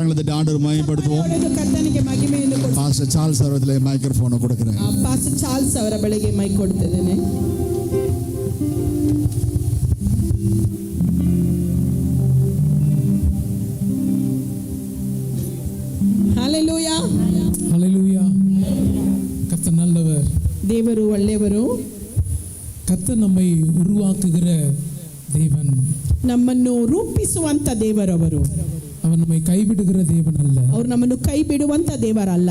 ஆண்டவர் மகிமைப்படுத்துவோம். Pastor Charles அவர்களே மைக்ரோஃபோனை கொடுக்கிறேன். ಪಾಸ್ಟರ್ ಚಾರ್ಲ್ಸ್ ಅವರ ಬಳಿಗೆ ಮೈಕ್ ಕೊಡ್ತಿದ್ದೇನೆ. ஹalleluya ஹalleluya. கர்த்தர் நல்லவர், ದೇವರು ಒಳ್ಳೆಯವರು. கர்த்தர் நம்மை உருவாக்குகிற தேவன், ನಮ್ಮನ್ನು ರೂಪಿಸುವಂತ ದೇವರವರು. அவர் நம்மை கைவிடுகிற தேவன் அல்ல, ಅವರು ನಮ್ಮನ್ನು ಕೈ ಬಿಡುವಂತ ದೇವರಲ್ಲ,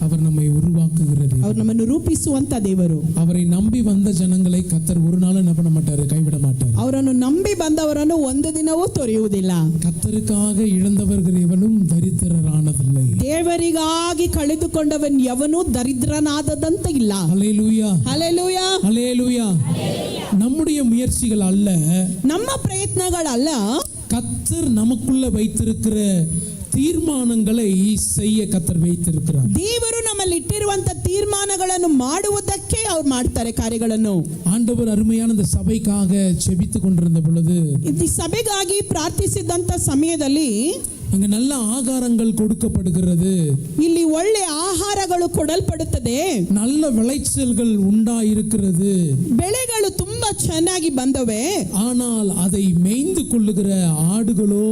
அவர் நம்மை உருவாக்குகிற தேவன். ಅವರು ನಮ್ಮನ್ನು ರೂಪಿಸುವಂತ ದೇವರು. அவரை நம்பி வந்த ஜனங்களை கர்த்தர் ஒரு நாளும் என்ன பண்ண மாட்டாரு, கைவிட மாட்டார். ಅವರನ್ನು ನಂಬಿ ಬಂದವರನ್ನು ಒಂದು ದಿನವೂ ತೊರೆಯುವುದಿಲ್ಲ. கர்த்தருக்காக இழந்தவர்கள் எவனும் தரித்திரரானதில்லை. ದೇವರಿಗಾಗಿ ಕಳೆದುಕೊಂಡವನ್ ಯವನು ದರಿದ್ರನಾದದಂತ ಇಲ್ಲ. ஹalleluya ஹalleluya ஹalleluya. நம்முடைய முயற்சிகள் அல்ல, ನಮ್ಮ ಪ್ರಯತ್ನಗಳಲ್ಲ, கர்த்தர் நமக்குள்ள வைத்திருக்கிற தீர்மானங்களை செய்ய கர்த்தர் வைத்திருக்கிறார். ದೇವರು ನಮ್ಮಲ್ಲಿ ಇಟ್ಟಿರುವಂತ ತೀರ್ಮಾನಗಳನ್ನು ಮಾಡುವುದಕ್ಕೆ ಅವ್ರು ಮಾಡ್ತಾರೆ ಕಾರ್ಯಗಳನ್ನು. ஆண்டவர் அருமையான இந்த சபைக்காக ஜெபித்துக் கொண்டிருந்த பொழுது, ಈ ಸಭೆಗಾಗಿ ಪ್ರಾರ್ಥಿಸಿದಂತ ಸಮಯದಲ್ಲಿ இங்க நல்ல ஆகாரங்கள் கொடுக்கப்படுகிறது, ಇಲ್ಲಿ ಒಳ್ಳೆ ಆಹಾರಗಳು ಕೊಡಲ್ಪಡುತ್ತದೆ, நல்ல விளைச்சல்கள் உண்டாயிருக்கிறது, ಬೆಳೆಗಳು ತುಂಬಾ ಚೆನ್ನಾಗಿ ಬಂದವೆ. ஆனால் அதை மேய்ந்து கொள்ளுகிற ஆடுகளோ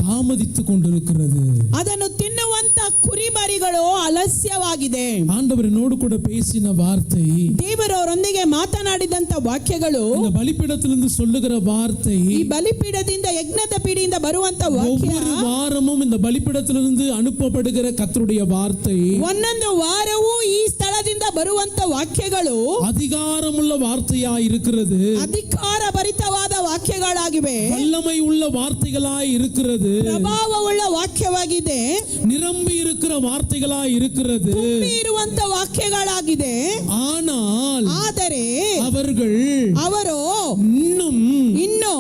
தாமதித்துக் கொண்டிருக்கிறது. ಅದನ್ನು ತಿನ್ನುವಂತ ಕುರಿಮರಿಗಳು ಆಲಸ್ಯವಾಗಿದೆ. ஆண்டவர் என்னோடு கூட பேசின வார்த்தை, ದೇವರವರೊಂದಿಗೆ ಮಾತನಾಡಿದಂತ ವಾಕ್ಯಗಳು, இந்த பலிபீடத்திலிருந்து சொல்லுகிற வார்த்தை, ಈ ಬಲಿಪೀಠದಿಂದ ಯಜ್ಞದ ಪೀಡಿಯಿಂದ ಬರುವಂತ ವಾಕ್ಯ, ஒவ்வொரு வாரமும் இந்த பலிபீடத்திலிருந்து அனுப்பப்படுகிற கர்த்தருடைய வார்த்தை, ಒಂದೊಂದು ವಾರವೂ ಈ ಸ್ಥಳದಿಂದ ಬರುವಂತ ವಾಕ್ಯಗಳು அதிகாரமுள்ள வார்த்தையாய் இருக்கிறது, ಅಧಿಕಾರ ಭರಿತವಾದ ವಾಕ್ಯಗಳಾಗಿವೆ, வல்லமை உள்ள வார்த்தைகளாய் இருக்கிறது, ಪ್ರಭಾವವುಳ್ಳ ವಾಕ್ಯವಾಗಿದೆ, நிரம்பி இருக்கிற வார்த்தைகளாய் இருக்கிறது. ತುಂಬಿ ಇರುವಂತ ವಾಕ್ಯಗಳಾಗಿದೆ. ಆದರೆ ಅವರು ಇನ್ನೂ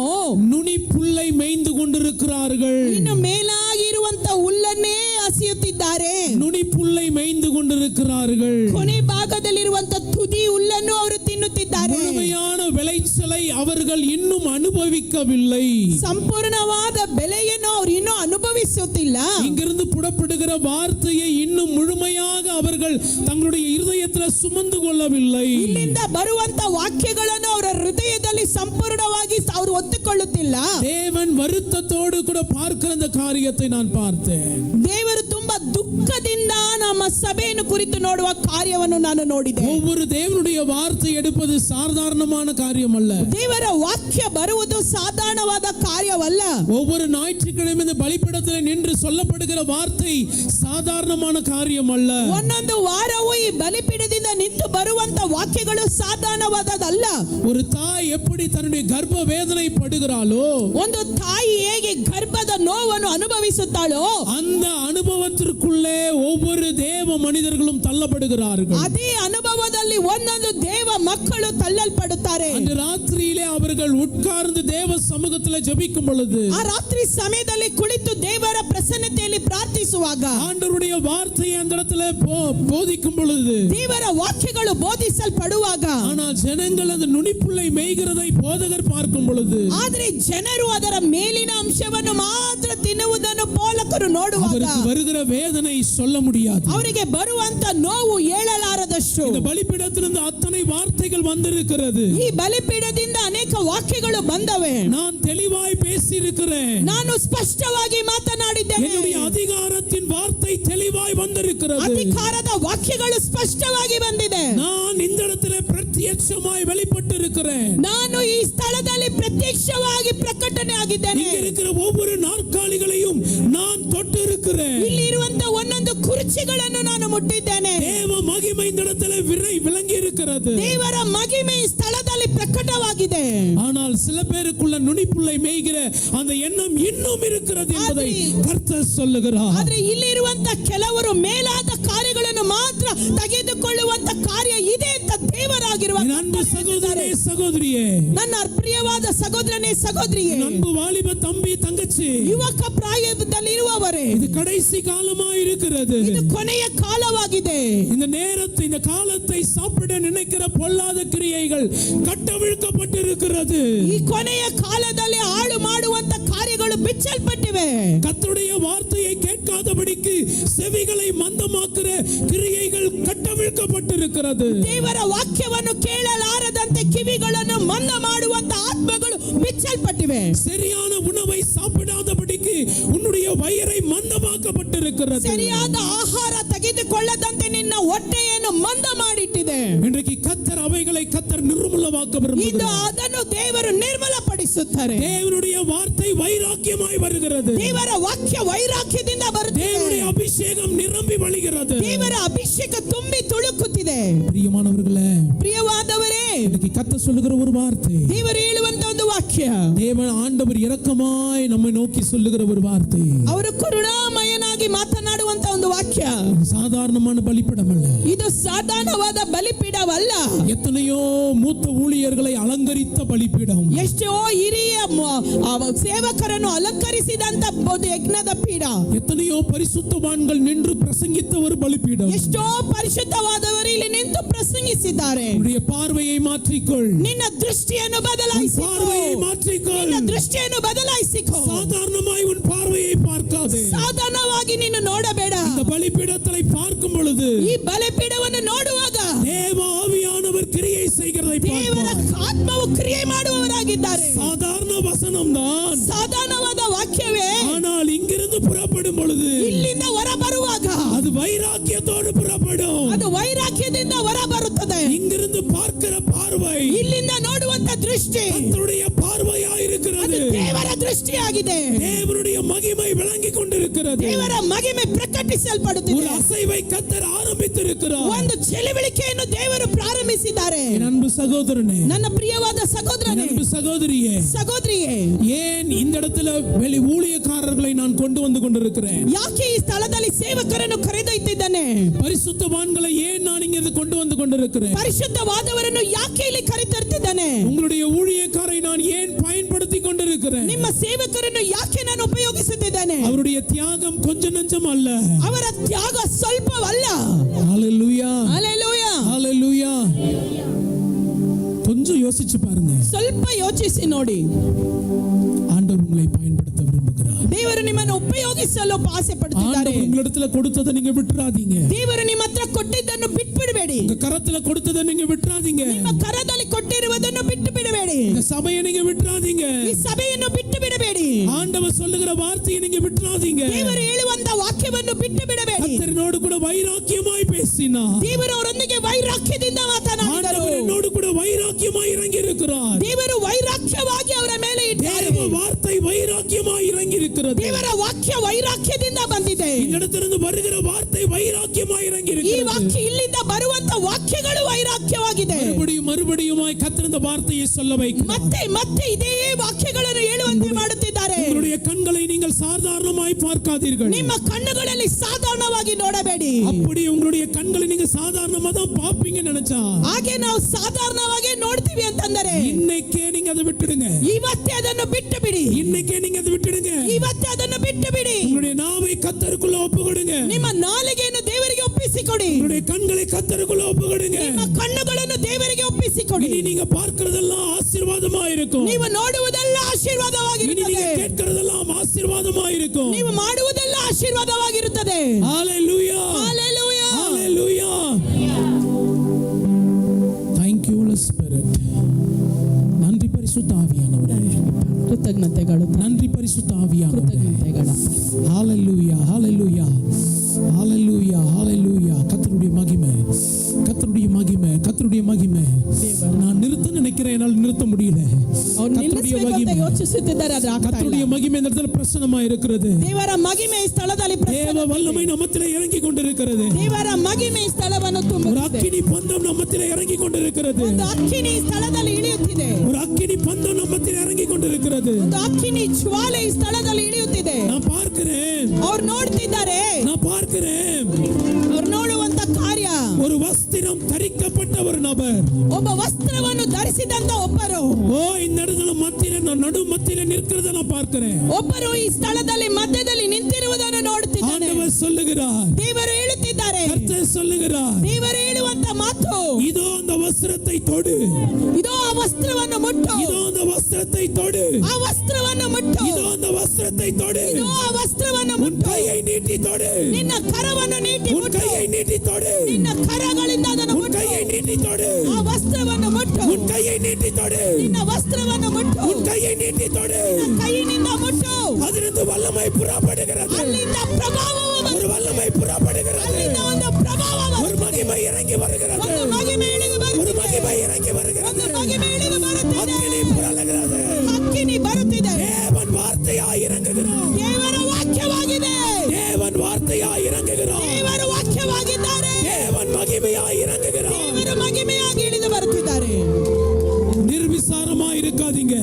நுனி புல்லை மேய்ந்து கொண்டிருக்கிறார்கள். ಇನ್ನು ಮೇಲಾಗಿರುವಂತ ಹುಲ್ಲನ್ನೇ ಹಸಿಯುತ್ತಿದ್ದಾರೆ. நுனி புல்லை மேய்ந்து கொண்டிருக்கிறார்கள். ಕೊನೆ ಭಾಗದಲ್ಲಿರುವಂತ ತುದಿ ಹುಲ್ಲನ್ನು ಅವರು ತಿನ್ನುತ್ತಿದ್ದಾರೆ. முழுமையான விளைச்சலை அவர்கள் இன்னும் அனுபவிக்கவில்லை. ಸಂಪೂರ್ಣವಾದ ಬೆಲೆಯನ್ನು ಅವರು ಇನ್ನೂ ಅನುಭವಿಸುತ್ತಿಲ್ಲ. இங்கிருந்து புறப்படுகிற வார்த்தையை இன்னும் முழுமையாக அவர்கள் தங்களுடைய இருதயத்தில் சுமந்து கொள்ளவில்லை. ಇಲ್ಲಿಂದ ಬರುವಂತ ವಾಕ್ಯಗಳನ್ನು ಅವರ ಹೃದಯದಲ್ಲಿ ಸಂಪೂರ್ಣವಾಗಿ ಅವರು ಒತ್ತುಕೊಳ್ಳುತ್ತಿಲ್ಲ. தேவன் வருத்தத்தோடு கூட பார்க்கிற அந்த காரியத்தை நான் பார்த்தேன். ದೇವರು ತುಂಬಾ ದುಃಖದಿಂದ ನಮ್ಮ ಸಭೆಯನ್ನು ಕುರಿತು ನೋಡುವ ಕಾರ್ಯವನ್ನು ನಾನು ನೋಡಿದೆ. ஒவ்வொரு தேவனுடைய வார்த்தை எடுப்பது சாதாரணமான காரியம் அல்ல. ದೇವರ ವಾಕ್ಯ ಬರುವುದು ಸಾಧಾರಣವಾದ ಕಾರ್ಯವಲ್ಲ. ஒவ்வொரு ஞாயிற்றுக்கிழமை இந்த பலிபீடத்தில் நின்று சொல்லப்படுகிற வார்த்தை சாதாரணமான காரியம் அல்ல. ಒಂದೊಂದು ವಾರವೂ ಈ ಬಲಿಪೀಠದಿಂದ ನಿಂತು ಬರುವಂತ ವಾಕ್ಯಗಳು ಸಾಧಾರಣವಾದದಲ್ಲ. ஒரு தாய் எப்படி தன்னுடைய கர்ப்ப வேதனை படுகிறாளோ, ಒಂದು ತಾಯಿ ಹೇಗೆ ಗರ್ಭದ ನೋವನ್ನು ಅನುಭವಿಸುತ್ತಾಳೋ, அந்த அனுபவத்திற்குள்ளே ஒவ்வொரு தேவ மனிதர்களும் தள்ளப்படுகிறார்கள். ಅದೇ ಅನುಭವದಲ್ಲಿ ಒಂದೊಂದು ದೇವ ಮಕ್ಕಳು ತಳ್ಳಲ್ಪಡುತ್ತಾರೆ. அந்த ராத்திரியிலே அவர்கள் உட்கார்ந்து தேவ சமூகத்தில் ஜெபிக்கும் பொழுது, ಆ ರಾತ್ರಿ ಸಮಯದಲ್ಲಿ ಕುಳಿತು ದೇವರ ಪ್ರಸನ್ನತೆಯಲ್ಲಿ ಪ್ರಾರ್ಥಿಸುವಾಗ, ஆண்டவருடைய வார்த்தையை அந்த இடத்துல போதிக்கும் பொழுது, ದೇವರ ವಾಕ್ಯಗಳು ಬೋಧಿಸಲ್ಪಡುವಾಗ, ஆனால் ஜனங்கள் அந்த நுனிப்புல்லை மேய்கிறதை போதகர் பார்க்கும் பொழுது, ಆದರೆ ಜನರು ಅದರ ಮೇಲಿನ ಅಂಶವನ್ನು ಮಾತ್ರ ತಿನ್ನುವುದನ್ನು ಬೋಧಕರು ನೋಡುವಾಗ அவருக்கு வருகிற வேதனை சொல்ல முடியாது. ಅವರಿಗೆ ಬರುವಂತ ನೋವು ಹೇಳಲಾರದಷ್ಟು. இந்த பலிபீடத்திலிருந்து அத்தனை வார்த்தைகள் வந்திருக்கிறது. ಈ ಬಲಿಪೀಠದಿಂದ ಅನೇಕ ವಾಕ್ಯಗಳು ಬಂದವೆ. நான் தெளிவாய் பேசியிருக்கிறேன். ನಾನು ಸ್ಪಷ್ಟವಾಗಿ ಮಾತನಾಡಿದ್ದೇನೆ. என்னுடைய அதிகாரத்தின் வார்த்தை தெளிவாய் வந்திருக்கிறது. ಅಧಿಕಾರದ ವಾಕ್ಯಗಳು ಸ್ಪಷ್ಟವಾಗಿ ಬಂದಿದೆ. நான் இந்த இடத்துல பிரத்யட்சமாய் வெளிப்பட்டு இருக்கிறேன். ನಾನು ಈ ಸ್ಥಳದಲ್ಲಿ ಪ್ರತ್ಯಕ್ಷವಾಗಿ ಪ್ರಕಟಣೆ ಆಗಿದ್ದೇನೆ. இங்க இருக்கிற ஒவ்வொரு நாற்காலிகளையும் நான் தொட்டு இருக்கிறேன். ಇಲ್ಲಿ ಇರುವಂತ ಒಂದೊಂದು ಕುರ್ಚಿಗಳನ್ನು ನಾನು ಮುಟ್ಟಿದ್ದೇನೆ. தேவ மகிமை இந்த இடத்துல விளங்கி இருக்கிறது. ದೇವರ ಮಹಿಮೆ ಈ ಸ್ಥಳದಲ್ಲಿ ಪ್ರಕಟವಾಗಿದೆ. ஆனால் சில பேருக்குள்ள நுனிப்புல்லை மேய்கிற அந்த எண்ணம் இன்னும் இருக்கிறது என்பதை கர்த்தர் சொல்லுகிறார். ಆದ್ರೆ ಇಲ್ಲಿ ಇರುವಂತ ಕೆಲವರು ಮೇಲಾದ ಕಾರ್ಯಗಳನ್ನು ಮಾತ್ರ ತೆಗೆದುಕೊಳ್ಳುವಂತ ಕಾರ್ಯ ಇದೆ ಅಂತ ದೇವರಾಗಿರುವ அன்பு சகோதரனே சகோதரியே, ನನ್ನ ಪ್ರಿಯವಾದ ಸಹೋದರನೇ ಸಹೋದರಿಯೇ, அன்பு வாலிப தம்பி தங்கச்சி, ಯುವಕ ಪ್ರಾಯದಲ್ಲಿ ಇರುವವರೇ, இது கடைசி காலமா இருக்கிறது. ಇದು ಕೊನೆಯ ಕಾಲವಾಗಿದೆ. இந்த காலத்தை சாப்பிட நினைக்கிற பொல்லாத கிரியைகள் கட்டவிழ்க்கப்பட்டிருக்கிறது. ಈ ಕೊನೆಯ ಕಾಲದಲ್ಲಿ ಹಾಳು ಮಾಡುವಂತ ಕಾರ್ಯಗಳು ಬಿಚ್ಚಲ್ಪಟ್ಟಿವೆ. கர்த்தருடைய வார்த்தையை கேட்காதபடிக்கு செவிகளை மந்தமாக்குற கிரியைகள் கட்டவிழ்க்கப்பட்டிருக்கிறது. ದೇವರ ವಾಕ್ಯವನ್ನು ಕೇಳಲಾರದಂತೆ ಕಿವಿಗಳನ್ನು ಮಂದ ಮಾಡುವಂತ ಆತ್ಮಗಳು ಬಿಚ್ಚಲ್ಪಟ್ಟಿವೆ. சரியான உணவை சாப்பிடாதபடிக்கு உன்னுடைய வயிறை மந்தமாக்கப்பட்டிருக்கிறது. ಸರಿಯಾದ ಆಹಾರ ತೆಗೆದುಕೊಳ್ಳದಂತೆ ನಿನ್ನ ಹೊಟ್ಟೆಯನ್ನು ಮಂದ ಮಾಡಿಟ್ಟಿದೆ. இன்றைக்கு கர்த்தர் அவைகளை கர்த்தர் நிர்மூலமாக்க ಇದು விரும்புகிறார். ಅದನ್ನು ದೇವರು ನಿರ್ಮಲಪಡಿಸುತ್ತಾರೆ. தேவனுடைய வார்த்தை வைராக்கியமாய் வருகிறது. ದೇವರ ವಾಕ್ಯ ವೈರಾಗ್ಯದಿಂದ ಬರುತ್ತದೆ. தேவனுடைய அபிஷேகம் நிரம்பி வழிகிறது. ದೇವರ ಅಭಿಷೇಕ ತುಂಬಿ ತುಳುಕುತ್ತಿದೆ. பிரியமானவர்களே, ಪ್ರಿಯವಾದವರೇ, இன்னைக்கு கர்த்தர் சொல்லுகிற ஒரு வார்த்தை, ದೇವರು ಹೇಳುವಂತ ಒಂದು ವಾಕ್ಯ, தேவன் ஆண்டவர் இரக்கமாய் நம்மை நோக்கி சொல்லுகிற ஒரு வார்த்தை, ಅವರು ಕರುಣಾಮಯನಾಗಿ ಮಾತನಾಡುವಂತ ಒಂದು ವಾಕ್ಯ. சாதாரணமான பலிபீடம் அல்ல. ಇದು ಸಾಧಾರಣವಾದ ಬಲಿಪೀಠವಲ್ಲ. எத்தனையோ மூத்த ஊழியர்களை அலங்கரித்த பலிபீடம். ಎಷ್ಟೋ ಹಿರಿಯ ಸೇವಕರನ್ನು ಅಲಂಕರಿಸಿದಂತ ಒಂದು ಯಜ್ಞದ ಪೀಠ. எத்தனையோ பரிசுத்தவான்கள் நின்று பிரசங்கித்த ஒரு பலிபீடம். ಎಷ್ಟೋ ಪರಿಶುದ್ಧವಾದವರು ಇಲ್ಲಿ ನಿಂತು ಪ್ರಸಂಗಿಸಿದ್ದಾರೆ. உன்னுடைய பார்வையை மாற்றிக்கொள். ನಿನ್ನ ದೃಷ್ಟಿಯನ್ನು ಬದಲಾಯಿಸಿಕೊ. பார்வையை மாற்றிக்கொள். ನಿನ್ನ ದೃಷ್ಟಿಯನ್ನು ಬದಲಾಯಿಸಿಕೊ. சாதாரணமாய் உன் பார்வையை பார்க்காதே. ಸಾಧಾರಣವಾಗಿ ನೀನು ನೋಡಬೇಡ. இந்த பலிபீடத்தை பார்க்கும் பொழுது, ಈ ಬಲಿಪೀಠವನ್ನು ನೋಡುವಾಗ தேவ ஆவியானவர் கிரியை செய்கிறதை ದೇವರ பார்ப்பாய். ಆತ್ಮವು ಕ್ರಿಯೆ ಮಾಡುವವರಾಗಿದ್ದಾರೆ. சாதாரண வசனம் தான், ಸಾಧಾರಣವಾದ ವಾಕ್ಯವೇ, ஆனால் இங்கிருந்து புறப்படும் பொழுது ಇಲ್ಲಿಂದ ಹೊರ ಬರುವಾಗ அது வைராக்கியத்தோடு புறப்படும். ಅದು ವೈರಾಗ್ಯದಿಂದ ಹೊರ ಬರುತ್ತದೆ. இங்கிருந்து பார்க்கிற பார்வை ಇಲ್ಲಿಂದ ನೋಡುವಂತ ದೃಷ್ಟಿ கர்த்தருடைய பார்வையாய் இருக்கிறது. ಅದು ದೇವರ ದೃಷ್ಟಿಯಾಗಿದೆ. தேவனுடைய மகிமை விளங்கிக் கொண்டிருக்கிறது. ದೇವರ ಮಹಿಮೆ ಪ್ರಕಟಿಸಲ್ಪಡುತ್ತಿದೆ. ஒரு அசைவை கர்த்தர் ஆரம்பித்திருக்கிறார். ಒಂದು ಚೆಲುವಳಿಕೆಯನ್ನು ದೇವರು ಪ್ರಾರಂಭಿಸಿದ್ದಾರೆ. என் அன்பு சகோதரனே, ನನ್ನ ಪ್ರಿಯವಾದ என் ಸಹೋದರನೇ, அன்பு சகோதரியே, ಸಹೋದರಿಯೇ, ஏன் இந்த இடத்துல வெளி ஊழியக்காரர்களை நான் கொண்டு வந்து கொண்டிருக்கிறேன்? ಯಾಕೆ ಈ ಸ್ಥಳದಲ್ಲಿ ಸೇವಕರನ್ನು ಕರೆದೊಯ್ತಿದ್ದಾನೆ? பரிசுத்தவான்களை ஏன் நான் இங்கே கொண்டு வந்து கொண்டிருக்கிறேன்? ಪರಿಶುದ್ಧವಾದವರನ್ನು ಯಾಕೆ ಇಲ್ಲಿ ಕರೆತರ್ತಿದ್ದಾನೆ? உங்களுடைய ஊழியக்காரை நான் ஏன் பயன்படுத்தி கொண்டிருக்கிறேன்? ನಿಮ್ಮ ಸೇವಕರನ್ನು ಯಾಕೆ ನಾನು ಉಪಯೋಗಿಸುತ್ತಿದ್ದಾನೆ? அவருடைய தியாகம் கொஞ்ச நஞ்சம் அல்ல. ಅವರ ತ್ಯಾಗ ಸ್ವಲ್ಪವಲ್ಲ. ஹalleluya, ಹಲ್ಲೆಲೂಯಾ, ஹalleluya. கொஞ்சம் யோசிச்சு பாருங்க. ಸ್ವಲ್ಪ ಯೋಚಿಸಿ ನೋಡಿ. ஆண்டவர் உங்களை பயன்படுத்த விரும்புகிறார். ದೇವರು ನಿಮ್ಮನ್ನು ಉಪಯೋಗಿಸಲು ಆಸೆ ಪಡುತ್ತಿದ್ದಾರೆ. ஆண்டவர் உங்களிடத்துல கொடுத்ததை நீங்க விட்டுறாதீங்க. ದೇವರು ನಿಮ್ಮ ಹತ್ರ ಕೊಟ್ಟಿದ್ದನ್ನು ಬಿಟ್ಬಿಡಬೇಡಿ. உங்க கரத்துல கொடுத்ததை நீங்க விட்டுறாதீங்க. ನಿಮ್ಮ ಕರದಲ್ಲಿ ಕೊಟ್ಟಿರುವುದನ್ನು ಬಿಟ್ಟು ಬಿಡಬೇಡಿ. இந்த சபையை நீங்க விட்டுறாதீங்க. ಈ ಸಭೆಯನ್ನು ಬಿಟ್ಟು ಬಿಡಬೇಡಿ. ஆண்டவர் சொல்லுகிற வார்த்தையை நீங்க விட்டுறாதீங்க. ದೇವರು ಹೇಳುವಂತ ವಾಕ್ಯವನ್ನು ಬಿಟ್ಟು ಬಿಡಬೇಡಿ. கர்த்தரோடு கூட வைராக்கியமாய் பேசினார். ದೇವರು ಅವರೊಂದಿಗೆ ವೈರಾಗ್ಯದಿಂದ ಮಾತನಾಡಿದರು. ஆண்டவர் என்னோடு கூட வைராக்கியமாய் இறங்கி இருக்கிறார். ದೇವರು ವೈರಾಗ್ಯವಾಗಿ ಅವರ ಮೇಲೆ ಇದ್ದಾರೆ. தேவ வார்த்தை வைராக்கியமாய் இறங்கி இருக்கிறது. ದೇವರ ವಾಕ್ಯ ವೈರಾಗ್ಯದಿಂದ ಬಂದಿದೆ. இந்த இடத்திலிருந்து வருகிற வார்த்தை வைராக்கியமாய் இறங்கி ಈ இருக்கிறது. ವಾಕ್ಯ ಇಲ್ಲಿಂದ ಬರುವಂತ ವಾಕ್ಯಗಳು ವೈರಾಗ್ಯವಾಗಿದೆ. மறுபடியும் கர்த்தர் இந்த வார்த்தையை சொல்ல வைக்கிறார். ಮತ್ತೆ ಮತ್ತೆ ಇದೇ ವಾಕ್ಯಗಳನ್ನು ಹೇಳುವಂತೆ ಮಾಡುತ್ತಿದ್ದಾರೆ. உங்களுடைய கண்களை நீங்கள் சாதாரணமாய் பார்க்காதீர்கள். ನಿಮ್ಮ ಕಣ್ಣುಗಳಲ್ಲಿ ಸಾಧಾರಣವಾಗಿ ನೋಡಬೇಡಿ. அப்படி உங்களுடைய கண்களை நீங்க சாதாரணமா தான் பாப்பீங்கன்னு நினைச்சா, ಹಾಗೆ ನಾವು ಸಾಧಾರಣವಾಗಿ ನೋಡ್ತೀವಿ ಅಂತಂದರೆ இன்னைக்கே நீங்க அதை விட்டுடுங்க. ಇವತ್ತೇ ಅದನ್ನು ಬಿಟ್ಟು ಬಿಡಿ. இன்னைக்கே நீங்க அதை விட்டுடுங்க. ಇವತ್ತೇ ಅದನ್ನು ಬಿಟ್ಟು ಬಿಡಿ. உங்களுடைய நாவை கர்த்தருக்குள்ள ஒப்புக்கொடுங்க. ನಿಮ್ಮ ನಾಲಿಗೆಯನ್ನು ದೇವರಿಗೆ ಒಪ್ಪಿಸಿಕೊಡಿ. உங்களுடைய கண்களை கர்த்தருக்குள்ள ஒப்புக்கொடுங்க. ನಿಮ್ಮ ಕಣ್ಣುಗಳನ್ನು ದೇವರಿಗೆ ಒಪ್ಪಿಸಿಕೊಡಿ. இனி நீங்க பார்க்கிறதெல்லாம் ஆசீர்வாதமா இருக்கும். ನೀವು ನೋಡುವುದೆಲ್ಲ இனி ಆಶೀರ್ವಾದವಾಗಿರುತ್ತದೆ. நீங்க கேட்கிறதெல்லாம் ஆசீர்வாதமா இருக்கும். ನೀವು ಮಾಡುವುದೆಲ್ಲ ಆಶೀರ್ವಾದವಾಗಿರುತ್ತದೆ. ஹalleluya, ಹಲ್ಲೆಲೂಯಾ, ஹalleluya. Thank you Holy Spirit. நன்றி பரிசுத்த ஆவியானவரே. ಕೃತಜ್ಞತೆಗಳು, நன்றி பரிசுத்த ஆவியானவரே. ಕೃತಜ್ಞತೆಗಳು. ஹalleluya, ஹalleluya, ஹalleluya, ஹalleluya. கர்த்தருடைய மகிமை, கர்த்தருடைய மகிமை, கர்த்தருடைய மகிமை. நான் நிறுத்த நினைக்கிறேன், என்னால் நிறுத்த முடியல. ಅವ್ರು கர்த்தருடைய ನಿಲ್ಲಿಸಬೇಕಂತ மகிமை, ಯೋಚಿಸುತ್ತಿದ್ದಾರೆ, ಅದು ಆಗ್ತಾ கர்த்தருடைய ಇಲ್ಲ. மகிமை இந்த இடத்துல பிரசன்னமா இருக்கிறது. ದೇವರ ಮಹಿಮೆ ಈ ಸ್ಥಳದಲ್ಲಿ தேவ வல்லமை நம்மத்திலே இறங்கி கொண்டிருக்கிறது. ದೇವರ ಮಹಿಮೆ ಈ ಸ್ಥಳವನ್ನು ஒரு ತುಂಬುತ್ತಿದೆ. அக்கினி பந்தம் நம்மத்திலே இறங்கி கொண்டிருக்கிறது. ಒಂದು ಅಕ್ಕಿನಿ ಈ ಸ್ಥಳದಲ್ಲಿ ಇಳಿಯುತ್ತಿದೆ. ஒரு அக்கினி பந்தம் நம்மத்திலே இறங்கி கொண்டிருக்கிறது. ಒಂದು ಅಕ್ಕಿನಿ ಜ್ವಾಲೆ ಈ ಸ್ಥಳದಲ್ಲಿ ಇಳಿಯುತ್ತಿದೆ. நான் பார்க்கிறேன், ಅವ್ರು ನೋಡ್ತಿದ್ದಾರೆ. நான் பார்க்கிறேன். ಅವ್ರು ನೋಡುವಂತ ಕಾರ್ಯ ஒரு வஸ்திரம் தரிக்கப்பட்ட ஒரு நபர். ಒಬ್ಬ ವಸ್ತ್ರವನ್ನು ಧರಿಸಿದಂತ ಒಬ್ಬರು. ஓ இந்த இடத்துல மத்தியில நான் நடு மத்தியில நிற்கிறத நான் பார்க்கிறேன். ಒಬ್ಬರು ಈ ಸ್ಥಳದಲ್ಲಿ ಮಧ್ಯದಲ್ಲಿ ನಿಂತಿರುವುದನ್ನು ನೋಡುತ್ತಿದ್ದಾನೆ. ஆண்டவர் சொல்லுகிறார், ದೇವರು ಹೇಳುತ್ತಿದ್ದಾರೆ, கர்த்தர் சொல்லுகிறார், ದೇವರು ಹೇಳುವಂತ ಮಾತು, இதோ அந்த வஸ்திரத்தை தொடு, ಇದೋ ಆ ವಸ್ತ್ರವನ್ನು ಮುಟ್ಟು, இதோ அந்த வஸ்திரத்தை தொடு, ಆ ವಸ್ತ್ರವನ್ನು ಮುಟ್ಟು, இதோ அந்த ವಸ್திரத்தை தொடு, ಇದೋ ಆ ವಸ್ತ್ರವನ್ನು உன் ಮುಟ್ಟು, கையை நீட்டி தொடு, ನಿನ್ನ ಕರವನ್ನು ನೀಟಿ உன் ಮುಟ್ಟು, கையை நீட்டி தொடு, ನಿನ್ನ ಕರಗಳಿಂದ ಅದನ್ನು உன் ಮುಟ್ಟು, கையை நீட்டி தொடு, ಆ ವಸ್ತ್ರವನ್ನು ಮುಟ್ಟು, உன் கையை நீட்டி தொடு, ನಿನ್ನ ವಸ್ತ್ರವನ್ನು ಮುಟ್ಟು, உன் கையை நீட்டி தொடு. ನಿನ್ನ ಕೈಯಿನಿಂದ ಮುಟ್ಟು. அதிலிருந்து வல்லமை புறப்படுகிறது, ಅಲ್ಲಿಂದ ಪ್ರಭಾವವು ஒரு வல்லமை புறப்படுகிறது, ಅಲ್ಲಿಂದ ಒಂದು ಪ್ರಭಾವ ஒரு மகிமை இறங்கி வருகிறது, ಒಂದು ಮಹಿಮೆ ಇಳಿದು ஒரு ಬರುತ್ತಿದೆ, மகிமை இறங்கி வருகிறது, ಒಂದು ಮಹಿಮೆ ಇಳಿದು ಬರುತ್ತಿದೆ, அக்கினி புரளுகிறது. ಅಗ್ನಿ ಬರುತ್ತಿದೆ. தேவன் வார்த்தையாய் இறங்குகிறார், ದೇವರ ವಾಕ್ಯವಾಗಿದೆ, தேவன் வார்த்தையாய் இறங்குகிறார், ದೇವರ ವಾಕ್ಯವಾಗಿದ್ದಾರೆ, தேவன் மகிமையாய் இறங்குகிறார். ದೇವರ ಮಹಿಮೆಯಾಗಿ ಇಳಿದು ಬರುತ್ತಿದ್ದಾರೆ. நிர்விசாரமா இருக்காதீங்க.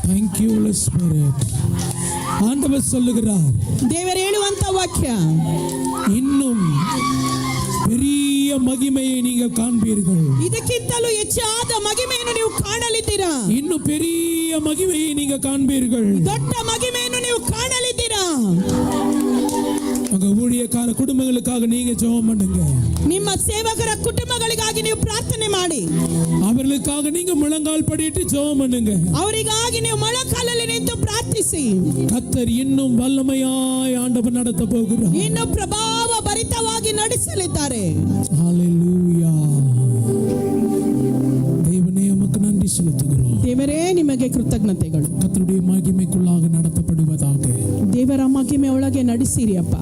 Thank you, Holy Spirit. ஆண்டவர் சொல்லுகிறார், ದೇವರು ಹೇಳುವಂತ ವಾಕ್ಯ, இன்னும் பெரிய மகிமையை நீங்கள் காண்பீர்கள், ಇದಕ್ಕಿಂತಲೂ ಹೆಚ್ಚಾದ ಮಹಿಮೆಯನ್ನು ನೀವು ಕಾಣಲಿದ್ದೀರಾ, இன்னும் பெரிய மகிமையை நீங்க காண்பீர்கள். ದೊಡ್ಡ ಮಹಿಮೆಯನ್ನು ನೀವು ಕಾಣಲಿದ್ದೀರಾ. உங்க ஊழியக்கார குடும்பங்களுக்காக நீங்க ஜெபம் பண்ணுங்க, ನಿಮ್ಮ ಸೇವಕರ ಕುಟುಂಬಗಳಿಗಾಗಿ ನೀವು ಪ್ರಾರ್ಥನೆ ಮಾಡಿ, அவர்களுக்காக நீங்க முழங்கால் படிட்டு ஜெபம் பண்ணுங்க. ಅವರಿಗಾಗಿ ನೀವು ಮೊಳಕಾಲಲ್ಲಿ ನಿಂತು ಪ್ರಾರ್ಥಿಸಿ. கர்த்தர் இன்னும் வல்லமையாய் ஆண்டவர் நடத்த போகிறார். ಇನ್ನು ಪ್ರಭಾವ ಭರಿತವಾಗಿ ನಡೆಸಲಿದ್ದಾರೆ. ஹalleluya. தேவனே உமக்கு நன்றி செலுத்துகிறோம். ದೇವರೇ ನಿಮಗೆ ಕೃತಜ್ಞತೆಗಳು. கர்த்தருடைய மகிமைக்குள்ளாக நடத்தப்படுவதாக. ದೇವರ ಮಹಿಮೆ ಒಳಗೆ ನಡೆಸಿರಿ ಅಪ್ಪ,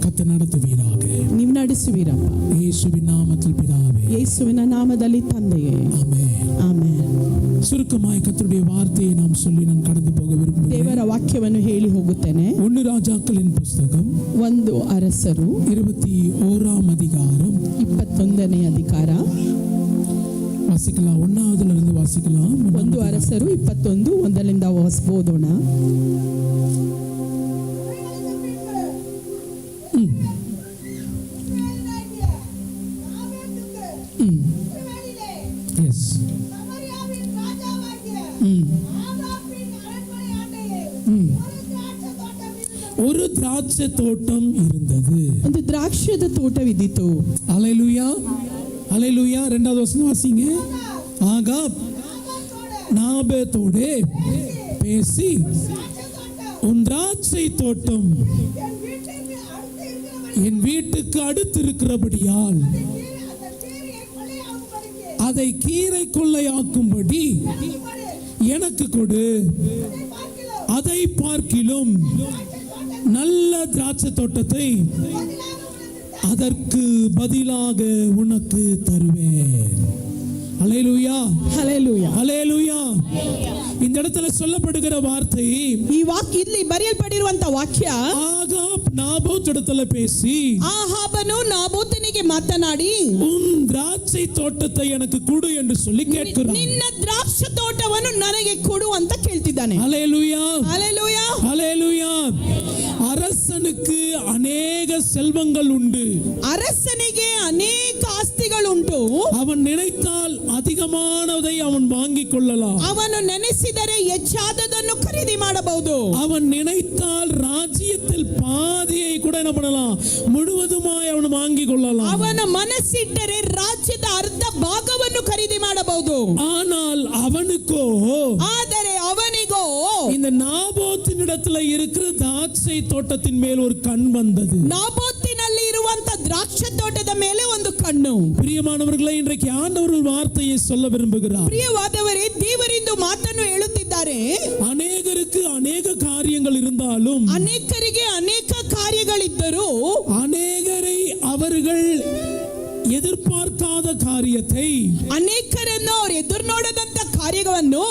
கர்த்தர் நடத்துவீராக. ನೀವು ನಡೆಸುವಿರಪ್ಪ. இயேசுவின் நாமத்தில் பிதாவே, ಯೇಸುವಿನ ನಾಮದಲ್ಲಿ ತಂದೆಯೇ, ஆமென். ಆಮೆನ್. சுருக்கமாய் கர்த்தருடைய வார்த்தையை நாம் சொல்லி நான் கடந்து போக விரும்புகிறேன். ದೇವರ ವಾಕ್ಯವನ್ನು ಹೇಳಿ ಹೋಗುತ್ತೇನೆ. 1 ராஜாக்களின் புஸ்தகம் 1 ಅರಸರು 21ஆம் அதிகாரம் 21ನೇ ಅಧಿಕಾರ. வாசிக்கலாம், 1ஆவதுல இருந்து வாசிக்கலாம். 1 ಅರಸರು 21 1ರಿಂದ ಓದೋಣ. எஸ். ஒரு திராட்சை தோட்டம் இருந்தது. ಒಂದು ದ್ರಾಕ್ಷದ ತೋಟವಿದ್ದಿತು. அல்லேலூயா, அல்லேலூயா. 2வது வசனம் வாசிங்க. ஆகாப் நாபோத்தோடே பேசி, உன் திராட்சை தோட்டம் என் வீட்டுக்கு அடுத்து இருக்கிறபடியால் அதை கீரை கொள்ளையாக்கும்படி எனக்கு கொடு, அதை பார்க்கிலும் நல்ல திராட்சை தோட்டத்தை அதற்கு பதிலாக உனக்கு தருவேன். அல்லேலூயா, ಹಲ್ಲೆಲೂಯಾ. அல்லேலூயா. இந்த இடத்துல சொல்லப்படுகிற வார்த்தை, ಈ ವಾಕ್ಯ ಇಲ್ಲಿ ಬರೆಯಲ್ಪಟ್ಟಿರುವಂತ ವಾಕ್ಯ, ஆகாப் நாபோத் இடத்துல பேசி, ಆಹಾಬನು ನಾಬೋತನಿಗೆ ಮಾತನಾಡಿ, உன் திராட்சை தோட்டத்தை எனக்கு கொடு என்று சொல்லி கேட்கிறான். ನಿನ್ನ ದ್ರಾಕ್ಷ ತೋಟವನ್ನು ನನಗೆ ಕೊಡು ಅಂತ ಕೇಳ್ತಿದ್ದಾನೆ. அல்லேலூயா, ಹಲ್ಲೆಲೂಯಾ. அல்லேலூயா. அரசனுக்கு அநேக செல்வங்கள் உண்டு, ಅರಸನಿಗೆ ಅನೇಕ ಆಸ್ತಿಗಳುಂಟು. அவன் நினைத்தால் அதிகமானதை அவன் வாங்கிக் கொள்ளலாம், ಅವನು ನೆನೆಸಿದರೆ ಹೆಚ್ಚಾದದನ್ನು ಖರೀದಿ ಮಾಡಬಹುದು. அவன் நினைத்தால் ராஜ்யத்தில் பாதியை கூட என்ன பண்ணலாம், முழுவதுமாய் அவன் வாங்கிக் கொள்ளலாம். ಅವನ ಮನಸ್ಸಿಟ್ಟರೆ ರಾಜ್ಯದ ಅರ್ಧ ಭಾಗವನ್ನು ಖರೀದಿ ಮಾಡಬಹುದು. ஆனால் அவனுக்கோ, ಆದರೆ ಅವನಿಗೋ இந்த நாபோத்தின் இடத்துல இருக்கிற திராட்சை தோட்டத்தின் மேல் ஒரு கண் வந்தது. ನಾಬೋತಿನಲ್ಲಿ ಇರುವಂತ ದ್ರಾಕ್ಷ ತೋಟದ ಮೇಲೆ ಒಂದು ಕಣ್ಣು. பிரியமானவர்களே, இன்றைக்கு ஆண்டவர் ஒரு வார்த்தையை சொல்ல விரும்புகிறார். ಪ್ರಿಯವಾದವರೇ, ದೇವರಿಂದು ಮಾತನ್ನು ಹೇಳುತ್ತಿದ್ದಾರೆ. அநேகருக்கு அநேக காரியங்கள் இருந்தாலும், ಅನೇಕರಿಗೆ ಅನೇಕ ಕಾರ್ಯಗಳಿದ್ದರೂ, அநேகரை அவர்கள் எதிர்பார்க்காத காரியத்தை, ಅನೇಕರನ್ನು ಅವರು ಎದುರು ನೋಡದಂತ ಕಾರ್ಯಗಳನ್ನು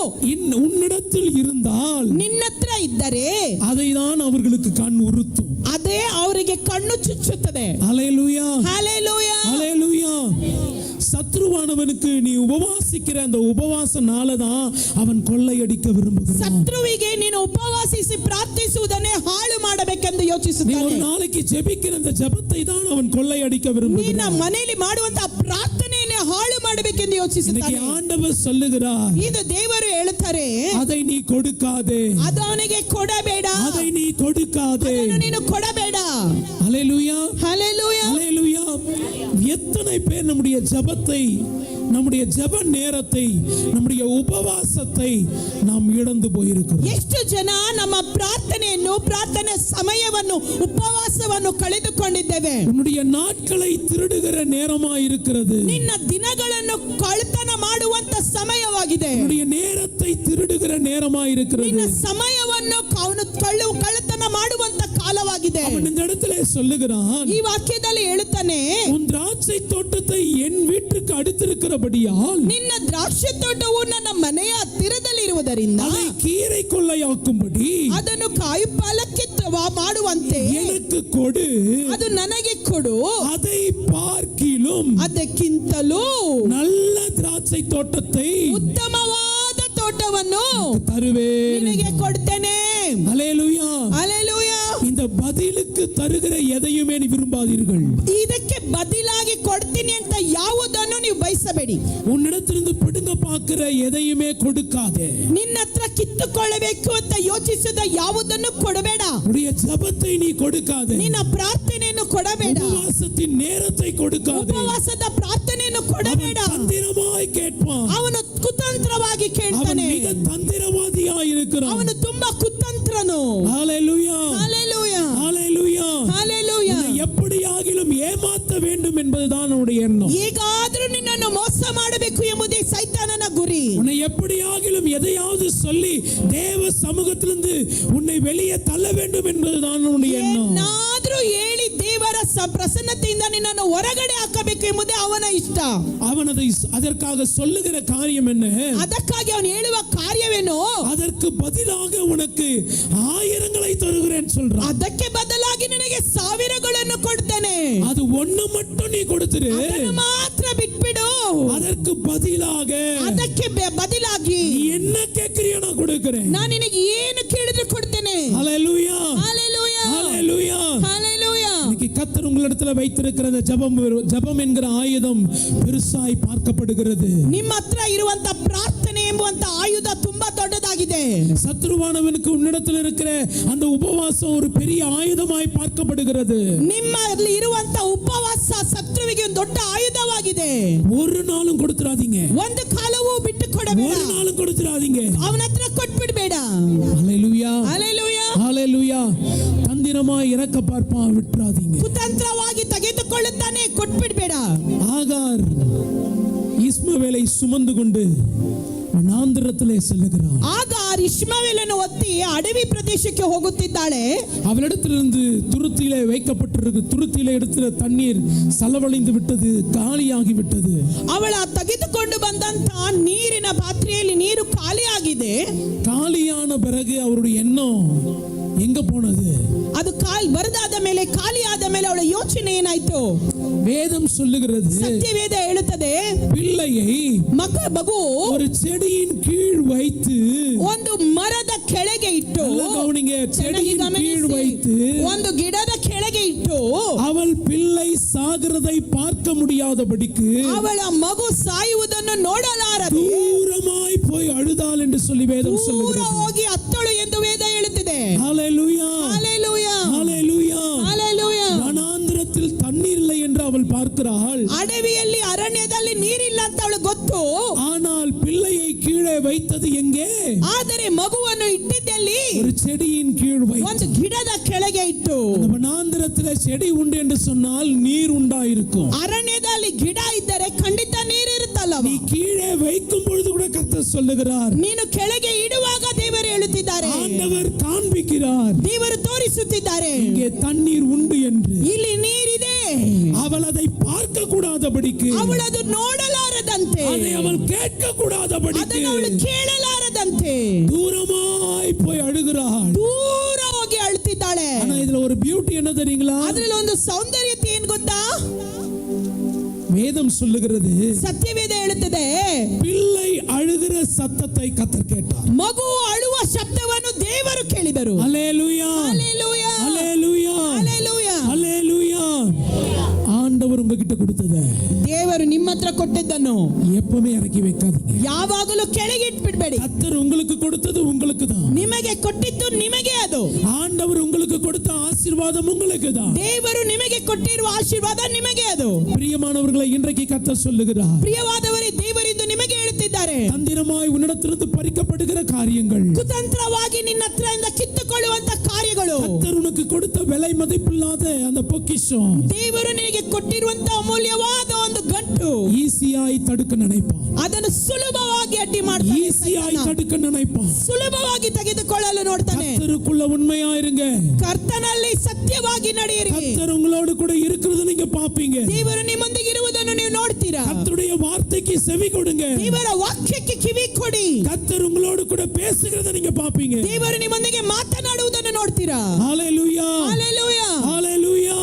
உன்னிடத்தில் இருந்தால் ನಿನ್ನತ್ರ ಇದ್ದರೆ அதை தான் அவர்களுக்கு கண் உறுத்தும். ಅದೇ ಅವರಿಗೆ ಕಣ್ಣು ಚುಚ್ಚುತ್ತದೆ. அல்லேலூயா, ಹಲ್ಲೆಲೂಯಾ. அல்லேலூயா. சத்ருவான சத்ருவானவனுக்கு நீ உபவாசிக்கிற அந்த உபவாசனாலதான் அவன் கொள்ளையடிக்க விரும்புகிறான். ಶತ್ರುವಿಗೆ ನೀನು ಉಪವಾಸಿಸಿ ಪ್ರಾರ್ಥಿಸುವುದನ್ನೇ ಹಾಳು ಮಾಡಬೇಕೆಂದು நீ ಯೋಚಿಸುತ್ತಾನೆ. ஒரு நாளைக்கு ஜெபிக்கிற அந்த ஜெபத்தை தான் அவன் கொள்ளையடிக்க ನಿನ್ನ விரும்புகிறான். ಮನೆಯಲ್ಲಿ ಮಾಡುವಂತಹ ಪ್ರಾರ್ಥನೆಯನ್ನೇ ಹಾಳು ಮಾಡಬೇಕೆಂದು இன்னைக்கு ಯೋಚಿಸುತ್ತಾನೆ. ஆண்டவர் சொல்லுகிறார், ಇದು ದೇವರು ಹೇಳುತ್ತಾರೆ, அதை நீ கொடுக்காதே, ಅದು ಅವನಿಗೆ ಕೊಡಬೇಡ, அதை நீ கொடுக்காதே. ಅದನ್ನು ನೀನು ಕೊಡಬೇಡ. ஹல்லேலூயா, ಹಲ್ಲೆಲೂಯಾ. ஹல்லேலூயா. எத்தனை பேர் நம்முடைய ஜெபத்தை, நம்முடைய ஜெப நேரத்தை, நம்முடைய உபவாசத்தை நாம் இழந்து போயிருக்கிறோம். ಎಷ್ಟು ಜನ ನಮ್ಮ ಪ್ರಾರ್ಥನೆಯನ್ನು, ಪ್ರಾರ್ಥನೆ ಸಮಯವನ್ನು, ಉಪವಾಸವನ್ನು ಕಳೆದುಕೊಂಡಿದ್ದೇವೆ. உன்னுடைய நாட்களை திருடுகிற நேரமாய் இருக்கிறது. ನಿನ್ನ ದಿನಗಳನ್ನು ಕಳ್ಳತನ ಮಾಡುವಂತ ಸಮಯವಾಗಿದೆ. உன்னுடைய நேரத்தை திருடுகிற நேரமாய் இருக்கிறது. ನಿನ್ನ ಸಮಯವನ್ನು ಅವನು ಕಳ್ಳತನ ಮಾಡುವಂತ ಕಾಲವಾಗಿದೆ. அவன் இந்த இடத்துல சொல்லுகிறான், ಈ ವಾಕ್ಯದಲ್ಲಿ ಹೇಳುತ್ತಾನೆ, உன் திராட்சை தோட்டத்தை என் வீட்டுக்கு அடுத்திருக்கிறபடியால் ನಿನ್ನ ದ್ರಾಕ್ಷಿ ತೋಟವು ನನ್ನ ಮನೆಯ ಹತ್ತಿರದಲ್ಲಿರುವುದರಿಂದ அதை கீரை கொள்ளையாக்கும்படி ಅದನ್ನು ಕಾಯುಪಾಲಕ್ಕೆ ಮಾಡುವಂತೆ எனக்கு கொடு, ಅದು ನನಗೆ ಕೊಡು, அதை பார்க்கிலும் ಅದಕ್ಕಿಂತಲೂ நல்ல திராட்சை தோட்டத்தை ಉತ್ತಮವಾದ ತೋಟವನ್ನು தருவேன். ನಿನಗೆ ಕೊಡ್ತೇನೆ. ஹல்லேலூயா. ಹಲ್ಲೆಲೂಯಾ. இந்த பதிலுக்கு தருகிற எதையுமே நீ விரும்பாதீர்கள். ಇದಕ್ಕೆ ಬದಲಾಗಿ ಕೊಡ್ತೀನಿ ಅಂತ ಯಾವುದನ್ನು ನೀವು ಬಯಸಬೇಡಿ. உன்னிடத்திலிருந்து பிடுங்க பார்க்கிற எதையுமே கொடுக்காதே. ನಿನ್ನ ಹತ್ರ ಕಿತ್ತುಕೊಳ್ಳಬೇಕು ಅಂತ ಯೋಚಿಸಿದ ಯಾವುದನ್ನು ಕೊಡಬೇಡ. உன்னுடைய ஜெபத்தை நீ கொடுக்காதே. ನಿನ್ನ ಪ್ರಾರ್ಥನೆಯನ್ನು ಕೊಡಬೇಡ. உபவாசத்தின் நேரத்தை கொடுக்காதே. ಉಪವಾಸದ ಪ್ರಾರ್ಥನೆಯನ್ನು ಕೊಡಬೇಡ. அவன் தந்திரமாய் கேட்பான். ಅವನು ಕುತಂತ್ರವಾಗಿ அவன் ಕೇಳ್ತಾನೆ. மிக தந்திரவாதியாய் இருக்கிறான். ಅವನು ತುಂಬಾ ಕುತಂತ್ರನು. ஹல்லேலூயா, ಹಲ್ಲೆಲೂಯಾ. ஹல்லேலூயா. ಹಲ್ಲೆಲೂಯಾ. உன்னை எப்படியாகிலும் ஏமாற்ற வேண்டும் என்பதுதான் அவனுடைய எண்ணம். ಹೇಗಾದ್ರೂ ನಿನ್ನನ್ನು ಮೋಸ ಮಾಡಬೇಕು ಎಂಬುದೇ ಸೈತಾನನ ಗುರಿ. உன்னை எப்படியாகிலும் எதையாவது சொல்லி தேவ சமூகத்திலிருந்து உன்னை வெளியே தள்ள வேண்டும் என்பதுதான் அவனுடைய எண்ணம். ಏನಾದ್ರೂ ಹೇಳಿ ದೇವರ ಪ್ರಸನ್ನತೆಯಿಂದ ನಿನ್ನನ್ನು ಹೊರಗಡೆ ಹಾಕಬೇಕು ಎಂಬುದೇ ಅವನ ಇಷ್ಟ. அவன் அதற்காக சொல்லுகிற காரியம் என்ன? ಅದಕ್ಕಾಗಿ ಅವನು ಹೇಳುವ ಕಾರ್ಯವೇನು? அதற்கு பதிலாக உனக்கு ஆயிரங்களை தருகிறேன் சொல்றான். ಅದಕ್ಕೆ ಬದಲಾಗಿ ನಿನಗೆ ಸಾವಿರಗಳನ್ನು ಕೊಡ್ತೇನೆ. அது ஒண்ணு மட்டும் நீ கொடுத்துரு, ಅದನ್ನು ಮಾತ್ರ ಬಿಟ್ಬಿಡು. அதற்கு பதிலாக ಅದಕ್ಕೆ ಬದಲಾಗಿ நீ என்ன கேட்கிறியோ நான் கொடுக்கிறேன். ನಾನು ನಿನಗೆ ಏನು ಕೇಳಿದ್ರು ಕೊಡ್ತೇನೆ. ஹல்லேலூயா, ಹಲ್ಲೆಲೂಯಾ. ஹல்லேலூயா. ಹಲ್ಲೆಲೂಯಾ. இன்னைக்கு கர்த்தர் உங்களிடத்துல வைத்திருக்கிற அந்த ஜெபம் என்கிற ஆயுதம் பெருசாய் பார்க்கப்படுகிறது. ನಿಮ್ಮ ಹತ್ರ ಇರುವಂತ ಪ್ರಾರ್ಥನೆ ಎಂಬುವಂತ ಆಯುಧ ತುಂಬಾ ದೊಡ್ಡದಾಗಿದೆ. சத்ருவானவனுக்கு உன்னிடத்தில் இருக்கிற அந்த உபவாசம் ஒரு பெரிய ஆயுதமாய் பார்க்கப்படுகிறது. ನಿಮ್ಮಲ್ಲಿ ಇರುವಂತ ಉಪವಾಸ ಶತ್ರುವಿಗೆ ಒಂದು ದೊಡ್ಡ ಆಯುಧವಾಗಿದೆ. ஒரு நாளும் கொடுத்துறாதீங்க, ಒಂದು ಕಾಲವೂ ಬಿಟ್ಟು ಕೊಡಬೇಡ. ஒரு நாளும் கொடுத்துறாதீங்க. ಅವನ ಹತ್ರ ಕೊಟ್ಬಿಡ್ಬೇಡ. ஹல்லேலூயா, ಹಲ್ಲೆಲೂಯಾ. ஹல்லேலூயா. தந்திரமாய் இறக்க பார்ப்பான், விட்டுறாதீங்க. ಕುತಂತ್ರವಾಗಿ ತೆಗೆದುಕೊಳ್ಳುತ್ತಾನೆ, ಕೊಟ್ಬಿಡ್ಬೇಡ. ஆகார் இஸ்மவேலை சுமந்து கொண்டு வனாந்திரத்திலே செல்லுகிறான். ಆಗಾರ್ ಇಷ್ಮಾವೇಲನ್ನು ಒತ್ತಿ ಅಡವಿ ಪ್ರದೇಶಕ್ಕೆ ಹೋಗುತ್ತಿದ್ದಾಳೆ. அவளிடத்திலிருந்து துருத்தியிலே வைக்கப்பட்டிருக்கு, துருத்தியிலே எடுத்த தண்ணீர் செலவழிந்து விட்டது, காலியாகி விட்டது. ಅವಳ ತೆಗೆದುಕೊಂಡು ಬಂದಂತ ನೀರಿನ ಪಾತ್ರೆಯಲ್ಲಿ ನೀರು ಖಾಲಿಯಾಗಿದೆ. காலியான பிறகு அவருடைய எண்ணம் எங்க போனது? ಅದು ಬರದಾದ ಮೇಲೆ, ಖಾಲಿಯಾದ ಮೇಲೆ ಅವಳ ಯೋಚನೆ ಏನಾಯ್ತು? வேதம் சொல்லுகிறது, ಸತ್ಯವೇದ ಹೇಳುತ್ತದೆ, பிள்ளையை ಮಗು ஒரு செடியின் கீழ் வைத்து, ಒಂದು ಮರದ ಕೆಳಗೆ ಇಟ್ಟು, நல்லா கவனிங்க, செடியின் கீழ் வைத்து ಒಂದು ಗಿಡದ ಕೆಳಗೆ ಇಟ್ಟು, அவள் பிள்ளை சாகிறதை பார்க்க முடியாதபடிக்கு ಅವಳ ಮಗು ಸಾಯುವುದನ್ನು ನೋಡಲಾರದೆ தூரமாய் போய் அழுதாள் என்று சொல்லி வேதம் ದೂರ சொல்லுகிறது. ಹೋಗಿ ಅತ್ತಳು ಎಂದು ವೇದ ಹೇಳುತ್ತಿದೆ. ஹல்லேலூயா, ಹಲ್ಲೆಲೂಯಾ. ஹல்லேலூயா. ಹಲ್ಲೆಲೂಯಾ. வனாந்திரத்தில் தண்ணீர் இல்லை என்று அவள் பார்க்கிறாள். ಅಡವಿಯಲ್ಲಿ ಅರಣ್ಯದಲ್ಲಿ ನೀರಿಲ್ಲ ಅಂತ ಅವಳು ಗೊತ್ತು. ஆனால் பிள்ளையை கீழே வைத்தது எங்கே? ಆದರೆ ಮಗುವನ್ನು ಇಟ್ಟಿದ್ದಲ್ಲಿ ஒரு செடியின் கீழ் வைத்து. ಒಂದು ಗಿಡದ ಕೆಳಗೆ ಇಟ್ಟು. அந்த வனாந்திரத்தில் செடி உண்டு என்று சொன்னால் நீர் உண்டாயிருக்கும். ಅರಣ್ಯದಲ್ಲಿ ಗಿಡ ಇದ್ದರೆ ಖಂಡಿತ ನೀರು ಇರುತ್ತಲ್ಲ. நீ கீழே வைக்கும் பொழுது கூட கர்த்தர் சொல்லுகிறார், ನೀನು ಕೆಳಗೆ ಇಡುವಾಗ ದೇವರು ಹೇಳುತ್ತಿದ್ದಾರೆ, ஆண்டவர் காண்பிக்கிறார், ದೇವರು ತೋರಿಸುತ್ತಿದ್ದಾರೆ, இங்கே தண்ணீர் உண்டு என்று. ಇಲ್ಲಿ ನೀರಿದೆ. அவள் அதை பார்க்க கூடாதபடிக்கு, ಅವಳು ಅದು ನೋಡಲಾರದಂತೆ, அதை அவள் கேட்க கூடாதபடிக்கு ಅದನ್ನು ಅವಳು ಕೇಳಲಾರದಂತೆ தூரமாய் போய் அழுகிறாள். ದೂರ ಹೋಗಿ ಅಳುತ್ತಿದ್ದಾಳೆ. ஆனா இதுல ஒரு பியூட்டி என்ன தெரியுங்களா? ಅದ್ರಲ್ಲಿ ಒಂದು ಸೌಂದರ್ಯತೆ ಏನ್ ಗೊತ್ತಾ? வேதம் சொல்லுகிறது, ಸತ್ಯವೇದ ಹೇಳುತ್ತದೆ, பிள்ளை அழுகிற சத்தத்தை கர்த்தர் கேட்டார். ಮಗು ಅಳುವ ಶಬ್ದವನ್ನು ದೇವರು ಕೇಳಿದರು. அல்லேலூயா, ಹಲ್ಲೆಲೂಯಾ, அல்லேலூயா, ಹಲ್ಲೆಲೂಯಾ. அல்லேலூயா. ஆண்டவர் உங்ககிட்ட கொடுத்தத ದೇವರು ನಿಮ್ಮ ಹತ್ರ ಕೊಟ್ಟಿದ್ದನ್ನು எப்பவுமே இறக்கி வைக்காதீங்க. ಯಾವಾಗಲೂ ಕೆಳಗೆ ಇಟ್ಬಿಡ್ಬೇಡಿ. கர்த்தர் உங்களுக்கு கொடுத்தது உங்களுக்கு தான். ನಿಮಗೆ ಕೊಟ್ಟಿದ್ದು ನಿಮಗೆ ಅದು. ஆண்டவர் உங்களுக்கு கொடுத்த ஆசீர்வாதம் உங்களுக்கு தான். ದೇವರು ನಿಮಗೆ ಕೊಟ್ಟಿರುವ ಆಶೀರ್ವಾದ ನಿಮಗೆ ಅದು. பிரியமானவர்களை, இன்றைக்கு கர்த்தர் சொல்லுகிறார், ಪ್ರಿಯವಾದವರೇ, ದೇವರಿಂದು ನಿಮಗೆ ಹೇಳುತ್ತಿದ್ದಾರೆ, தந்திரமாய் உன்னிடத்திலிருந்து பறிக்கப்படுகிற காரியங்கள், ಕುತಂತ್ರವಾಗಿ ನಿನ್ನ ಹತ್ರದಿಂದ ಕಿತ್ತುಕೊಳ್ಳುವಂತ ಕಾರ್ಯಗಳು, கர்த்தர் உனக்கு கொடுத்த விலை மதிப்பில்லாத அந்த பொக்கிஷம் ದೇವರು ನಿನಗೆ ಕೊಟ್ಟಿರುವಂತ ಅಮೂಲ್ಯವಾದ ಒಂದು ಗಂಟು, ஈஸியாய் தடுக்க நினைப்பான். ಅದನ್ನು ಸುಲಭವಾಗಿ ಅಡ್ಡಿ ಮಾಡ್ತಾನೆ. ஈஸியாய் தடுக்க நினைப்பான். ಸುಲಭವಾಗಿ ತೆಗೆದುಕೊಳ್ಳಲು ನೋಡ್ತಾನೆ. கர்த்தருக்குள்ள உண்மையா இருங்க. ಕರ್ತನಲ್ಲಿ ಸತ್ಯವಾಗಿ ನಡೆಯಿರಿ. கர்த்தர் உங்களோடு கூட இருக்கிறது நீங்க பாப்பீங்க. ದೇವರು ನಿಮ್ಮೊಂದಿಗೆ ಇರುವುದನ್ನು ನೀವು ನೋಡ್ತೀರಾ. கர்த்தருடைய வார்த்தைக்கு செவி கொடுங்க. ದೇವರ ವಾಕ್ಯಕ್ಕೆ ಕಿವಿ ಕೊಡಿ. கர்த்தர் உங்களோடு கூட பேசுகிறத நீங்க பாப்பீங்க. ದೇವರು ನಿಮ್ಮೊಂದಿಗೆ ಮಾತನಾಡುವುದನ್ನು ನೋಡ್ತೀರಾ. ஹalleluya, ಹಲ್ಲೆಲೂಯಾ, ஹalleluya.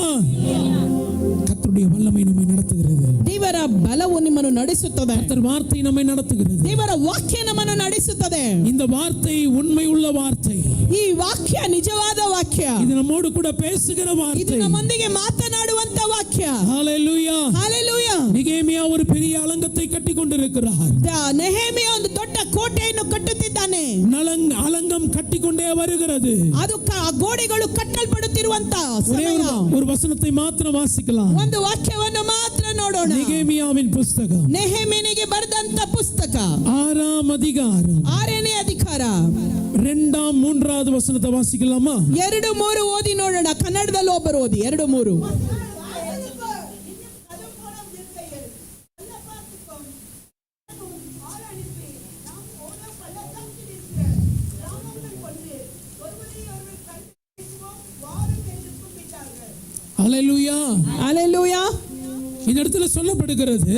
கர்த்தருடைய வல்லமை நம்மை நடத்துகிறது. ದೇವರ ಬಲವು ನಿಮ್ಮನ್ನು ನಡೆಸುತ್ತದೆ. கர்த்தர் வார்த்தை நம்மை நடத்துகிறது. ದೇವರ ವಾಕ್ಯ ನಮ್ಮನ್ನು ನಡೆಸುತ್ತದೆ. இந்த வார்த்தை உண்மை உள்ள வார்த்தை. ಈ ವಾಕ್ಯ ನಿಜವಾದ ವಾಕ್ಯ. இது நம்மோடு கூட பேசுகிற ಇದು வார்த்தை. ನಮ್ಮೊಂದಿಗೆ ಮಾತನಾಡುವಂತ ವಾಕ್ಯ. ஹalleluya. ಹಲ್ಲೆಲೂಯಾ. நெகேமியா ஒரு பெரிய அலங்கத்தை கட்டி கொண்டிருக்கிறார். ನೆಹೆಮಿಯ ಒಂದು ದೊಡ್ಡ ಕೋಟೆಯನ್ನು ಕಟ್ಟುತ್ತಿದ್ದಾನೆ. அலங்கம் கட்டிக்கொண்டே வருகிறது. ಅದು ಗೋಡೆಗಳು ಕಟ್ಟಲ್ಪಡುತ್ತಿರುವಂತ ஒரு வசனத்தை மாத்திரம் வாசிக்கலாம். ಒಂದು ವಾಕ್ಯವನ್ನು ಮಾತ್ರ ನೋಡೋಣ. நெகேமியாவின் புஸ்தகம் ನೆಹೆಮಿಯನಿಗೆ ಬರೆದಂತ ಪುಸ್ತಕ 6ஆம் அதிகாரம் 6ನೇ ಅಧಿಕಾರ 2ஆம் 3வது வசனத்தை வாசிக்கலாமா? 2-3 ಓದಿ ನೋಡೋಣ. ಕನ್ನಡದಲ್ಲಿ ಒಬ್ಬರು ಓದಿ 2-3. ஹalleluya, ಹಲ್ಲೆಲೂಯಾ. இந்த இடத்துல சொல்லப்படுகிறது,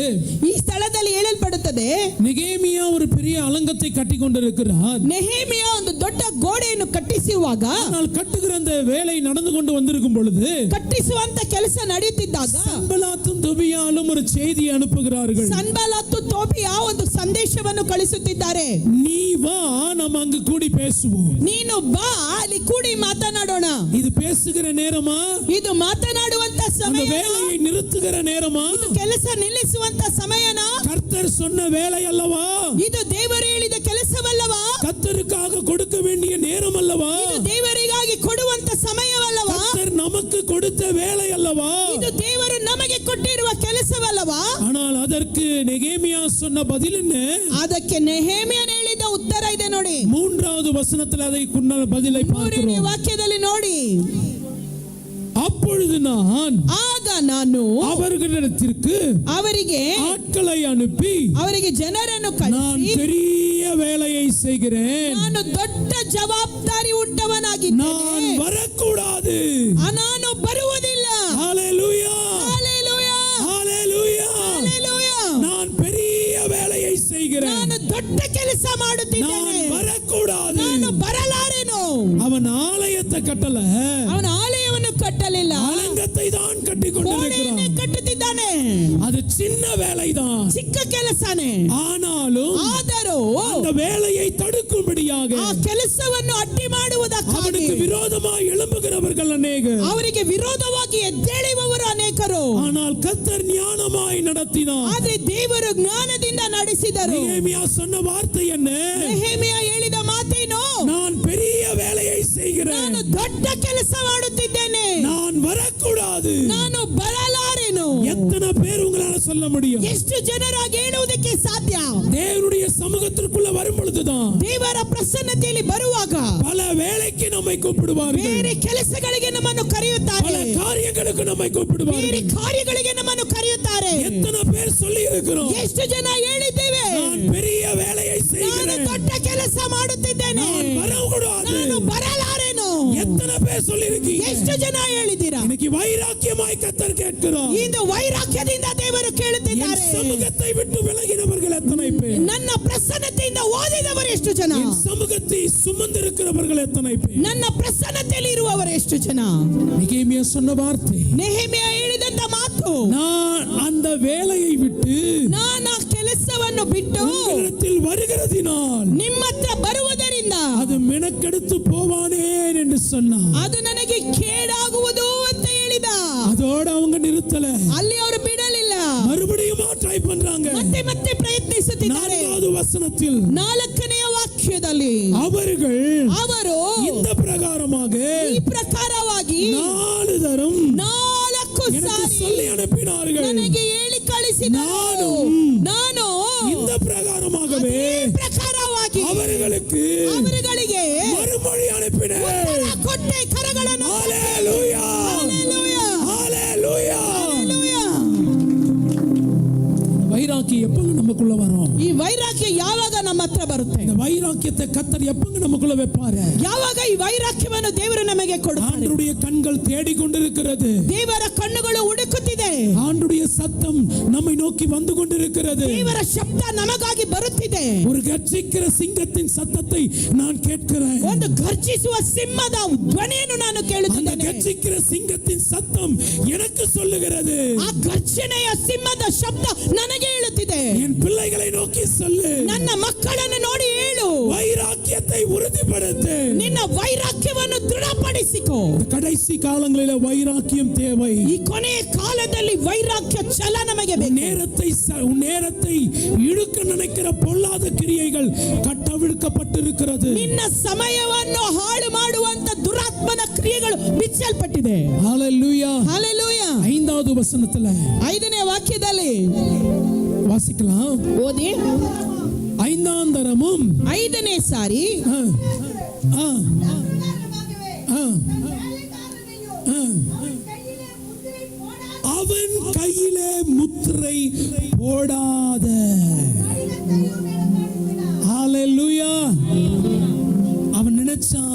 ಈ ಸ್ಥಳದಲ್ಲಿ ಹೇಳಲ್ಪಡುತ್ತದೆ, நெகேமியா ஒரு பெரிய அலங்கத்தை கட்டி கொண்டிருக்கிறார். ನೆಹೆಮಿಯ ಒಂದು ದೊಡ್ಡ ಗೋಡೆಯನ್ನು ಕಟ್ಟಿಸುವಾಗ, ஆனால் கட்டுகிற அந்த வேலை நடந்து கொண்டு வந்திருக்கும் பொழுது ಕಟ್ಟಿಸುವಂತ ಕೆಲಸ ನಡೆಯುತ್ತಿದ್ದಾಗ சன்பலாத்தும் தொபியாலும் ஒரு செய்தி அனுப்புகிறார்கள். ಸನ್ಬಲಾತ್ ತೋಬಿಯ ಒಂದು ಸಂದೇಶವನ್ನು ಕಳಿಸುತ್ತಿದ್ದಾರೆ. நீ வா, நம்ம அங்கு கூடி பேசுவோம். ನೀನು ಬಾ, ಅಲ್ಲಿ ಕೂಡಿ ಮಾತನಾಡೋಣ. இது பேசுகிற நேரமா? ಇದು ಮಾತನಾಡುವಂತ அந்த ಸಮಯ, வேலையை நிறுத்துகிற நேரமா? ಕೆಲಸ ನಿಲ್ಲಿಸುವಂತ ಸಮಯನ? கர்த்தர் சொன்ன வேலை அல்லவா? ಇದು ದೇವರು ಹೇಳಿದ ಕೆಲಸವಲ್ಲವಾ? கர்த்தருக்காக கொடுக்க வேண்டிய நேரம் அல்லவா? ಇದು ದೇವರಿಗಾಗಿ ಕೊಡುವಂತ ಸಮಯವಲ್ಲವಾ? கர்த்தர் நமக்கு கொடுத்த வேலை அல்லவா? ಇದು ದೇವರು ನಮಗೆ ಕೊಟ್ಟಿರುವ ಕೆಲಸವಲ್ಲವಾ? ஆனால் அதற்கு நெகேமியா சொன்ன பதில் என்ன? ಅದಕ್ಕೆ ನೆಹೆಮಿಯನು ಹೇಳಿದ ಉತ್ತರ ಇದೆ ನೋಡಿ. 3வது வசனத்தில் அதை குன்ன பதிலை 3ನೇ பார்க்கிறோம். ವಾಕ್ಯದಲ್ಲಿ ನೋಡಿ. அப்பொழுது நான் ಆಗ ನಾನು அவர்களிடத்திற்கு ಅವರಿಗೆ ஆட்களை அனுப்பி ಅವರಿಗೆ ಜನರನ್ನು நான் ಕಳಿಸಿ, பெரிய வேலையை செய்கிறேன், ನಾನು ದೊಡ್ಡ ಜವಾಬ್ದಾರಿ நான் ಉಂಟವನಾಗಿದ್ದೇನೆ, வரக்கூடாது. ನಾನು ಬರುವುದಿಲ್ಲ. ஹalleluya, ಹಲ್ಲೆಲೂಯಾ, ஹalleluya. ಹಲ್ಲೆಲೂಯಾ. நான் பெரிய வேலையை செய்கிறேன், ನಾನು ದೊಡ್ಡ ಕೆಲಸ நான் ಮಾಡುತ್ತಿದ್ದೇನೆ, வரக்கூடாது. ನಾನು ಬರಲಾರೆನು. அவன் ஆலயத்தை கட்டல, ಅವನ ಆಲಯವನ್ನು ಕಟ್ಟಲಿಲ್ಲ, அலங்கத்தை தான் கட்டி ಗೋಡೆಯನ್ನೇ கொண்டிருக்கிறான். ಕಟ್ಟುತ್ತಿದ್ದಾನೆ. அது சின்ன வேலைதான். ಚಿಕ್ಕ ಕೆಲಸನೇ, ஆனாலும் ಆದರೂ அந்த வேலையை தடுக்கும்படியாக ಆ ಕೆಲಸವನ್ನು ಅಡ್ಡಿ ಮಾಡುವುದಕ್ಕಾಗಿ அவனுக்கு விரோதமாய் எழும்புகிறவர்கள் அநேகர். ಅವರಿಗೆ ವಿರೋಧವಾಗಿ ಎದ್ದೇಳುವವರು ಅನೇಕರು. ஆனால் கர்த்தர் ஞானமாய் நடத்தினார். ಆದ್ರೆ ದೇವರು ಜ್ಞಾನದಿಂದ ನಡೆಸಿದರು. நெகேமியா சொன்ன வார்த்தை என்ன? ನೆಹೆಮಿಯ ಹೇಳಿದ ಮಾತೇನು? நான் பெரிய வேலையை செய்கிறேன், ನಾನು ದೊಡ್ಡ ಕೆಲಸ ಮಾಡುತ್ತಿದ್ದೇನೆ, நான் வரக்கூடாது. ನಾನು ಬರಲಾರೆನು. எத்தனை பேர் உங்களால சொல்ல முடியும்? ಎಷ್ಟು ಜನರಾಗಿ ಹೇಳುವುದಕ್ಕೆ ಸಾಧ್ಯ? தேவனுடைய சமூகத்திற்குள்ள வரும் பொழுதுதான் ದೇವರ ಪ್ರಸನ್ನತೆಯಲ್ಲಿ ಬರುವಾಗ பல வேலைக்கு நம்மை கூப்பிடுவார்கள், ಬೇರೆ ಕೆಲಸಗಳಿಗೆ ನಮ್ಮನ್ನು பல ಕರೆಯುತ್ತಾರೆ, காரியங்களுக்கு நம்மை ಬೇರೆ கூப்பிடுவார்கள். ಕಾರ್ಯಗಳಿಗೆ ನಮ್ಮನ್ನು ಕರೆಯುತ್ತಾರೆ. எத்தனை பேர் சொல்லி இருக்கிறோம், ಎಷ್ಟು ಜನ ಹೇಳಿದ್ದೇವೆ, நான் பெரிய வேலையை ನಾನು செய்கிறேன், ದೊಡ್ಡ ಕೆಲಸ ಮಾಡುತ್ತಿದ್ದೇನೆ, நான் வரக்கூடாது. ನಾನು ಬರಲಾರೆನು. எத்தனை பேர் சொல்லி இருக்கீங்க? ಎಷ್ಟು ಜನ ಹೇಳಿದ್ದೀರಾ? இன்னைக்கு வைராக்கியமாய் கர்த்தர் கேட்கிறார். ಇಂದು ವೈರಾಗ್ಯದಿಂದ ದೇವರು என் ಕೇಳುತ್ತಿದ್ದಾರೆ. சமூகத்தை விட்டு விலகினவர்கள் எத்தனை பேர்? ನನ್ನ ಪ್ರಸನ್ನತೆಯಿಂದ ಓದಿದವರು ಎಷ್ಟು ಜನ? என் சமூகத்தை சுமந்திருக்கிறவர்கள் எத்தனை பேர்? ನನ್ನ ಪ್ರಸನ್ನತೆಯಲ್ಲಿ ಇರುವವರು ಎಷ್ಟು ಜನ? நெகேமியா சொன்ன வார்த்தை, ನೆಹೆಮಿಯ ಹೇಳಿದಂತ ಮಾತು, நான் அந்த வேலையை விட்டு ನಾನು ಆ ಕೆಲಸವನ್ನು ಬಿಟ್ಟು உங்களிடத்தில் வருகிறதினால் ನಿಮ್ಮ ಹತ್ರ ಬರುವುದರಿಂದ அது மெனக்கெடுத்து போவானேன் என்று சொன்னார். ಅದು ನನಗೆ ಕೇಡಾಗುವುದು ಅಂತ ಹೇಳಿದ. அதோட அவங்க நிறுத்தல, ಅಲ್ಲಿ ಅವರು ಬಿಡಲಿಲ್ಲ, மறுபடியும் ட்ரை பண்றாங்க. ಮತ್ತೆ ಮತ್ತೆ ಪ್ರಯತ್ನಿಸುತ್ತಿದ್ದಾರೆ. 4வது வசனத்தில் 4ನೇ ವಾಕ್ಯದಲ್ಲಿ ಅವರು இந்த பிரகாரமாக ಈ ಪ್ರಕಾರವಾಗಿ 4 தரம் 4 எனக்கு ಸಾರಿ சொல்லி அனுப்பினார்கள். ನನಗೆ ಹೇಳಿ ಕಳಿಸಿದರು. ನಾನು இந்த பிரகாரமாகவே ಪ್ರಕಾರವಾಗಿ அவர்களுக்கு மறுமொழி அனுப்பினேன். ಉತ್ತರ ಕೊಟ್ಟೆ, ಕರಗಳನ್ನು ஹalleluya, ಹಲ್ಲೆಲೂಯಾ, ஹalleluya. ಹಲ್ಲೆಲೂಯಾ. வைராக்கியம் எப்பங்க நமக்குள்ள வரும்? ಈ ವೈರಾಗ್ಯ ಯಾವಾಗ ನಮ್ಮ ಹತ್ರ ಬರುತ್ತೆ? இந்த வைராக்கியத்தை கர்த்தர் எப்பங்க நமக்குள்ள வைப்பாரு? ಯಾವಾಗ ಈ ವೈರಾಗ್ಯವನ್ನು ದೇವರು ನಮಗೆ ಕೊಡುತ್ತಾರೆ? ஆண்டவருடைய கண்கள் தேடிக்கொண்டிருக்கிறது. ದೇವರ ಕಣ್ಣುಗಳು ಹುಡುಕುತ್ತಿದೆ. ஆண்டவருடைய சத்தம் நம்மை நோக்கி வந்து கொண்டிருக்கிறது. ದೇವರ ಶಬ್ದ ನಮಗಾಗಿ ಬರುತ್ತಿದೆ. ஒரு கர்ஜிக்கிற சிங்கத்தின் சத்தத்தை நான் கேட்கிறேன். ಒಂದು ಗರ್ಜಿಸುವ ಸಿಂಹದ ಧ್ವನಿಯನ್ನು ನಾನು அந்த ಕೇಳುತ್ತಿದ್ದೇನೆ. கர்ஜிக்கிற சிங்கத்தின் சத்தம் எனக்கு சொல்லுகிறது, ಆ ಗರ್ಜನೆಯ ಸಿಂಹದ ಶಬ್ದ ನನಗೆ ಹೇಳುತ್ತಿದೆ, என் பிள்ளைகளை நோக்கி சொல்லு, ನನ್ನ ಮಕ್ಕಳನ್ನು ನೋಡಿ ಹೇಳು, வைராக்கியத்தை உறுதிப்படுத்து. ನಿನ್ನ ವೈರಾಗ್ಯವನ್ನು ದೃಢಪಡಿಸಿಕೋ. கடைசி காலங்களில் வைராக்கியம் தேவை. ಈ ಕೊನೆಯ ಕಾಲದಲ್ಲಿ ವೈರಾಗ್ಯ ಛಲ ನಮಗೆ ಬೇಕು. நேரத்தை இழுக்க நினைக்கிற பொல்லாத கிரியைகள் கட்டவிழ்க்கப்பட்டிருக்கிறது. ನಿನ್ನ ಸಮಯವನ್ನು ಹಾಳು ಮಾಡುವಂತ ದುರಾತ್ಮನ ಕ್ರಿಯೆಗಳು ಬಿಚ್ಚಲ್ಪಟ್ಟಿದೆ. ஹalleluya, ಹಲ್ಲೆಲೂಯಾ. 5வது வசனத்துல 5ನೇ ವಾಕ್ಯದಲ್ಲಿ வாசிக்கலாம். ಓದಿ. 5ஆம் தரமும் 5ನೇ ಸಾರಿ ஆ, ஆ, ஆ, ஆ. அவன் கையிலே முத்திரை போடாத. ஹalleluya. அவன் நினைச்சான்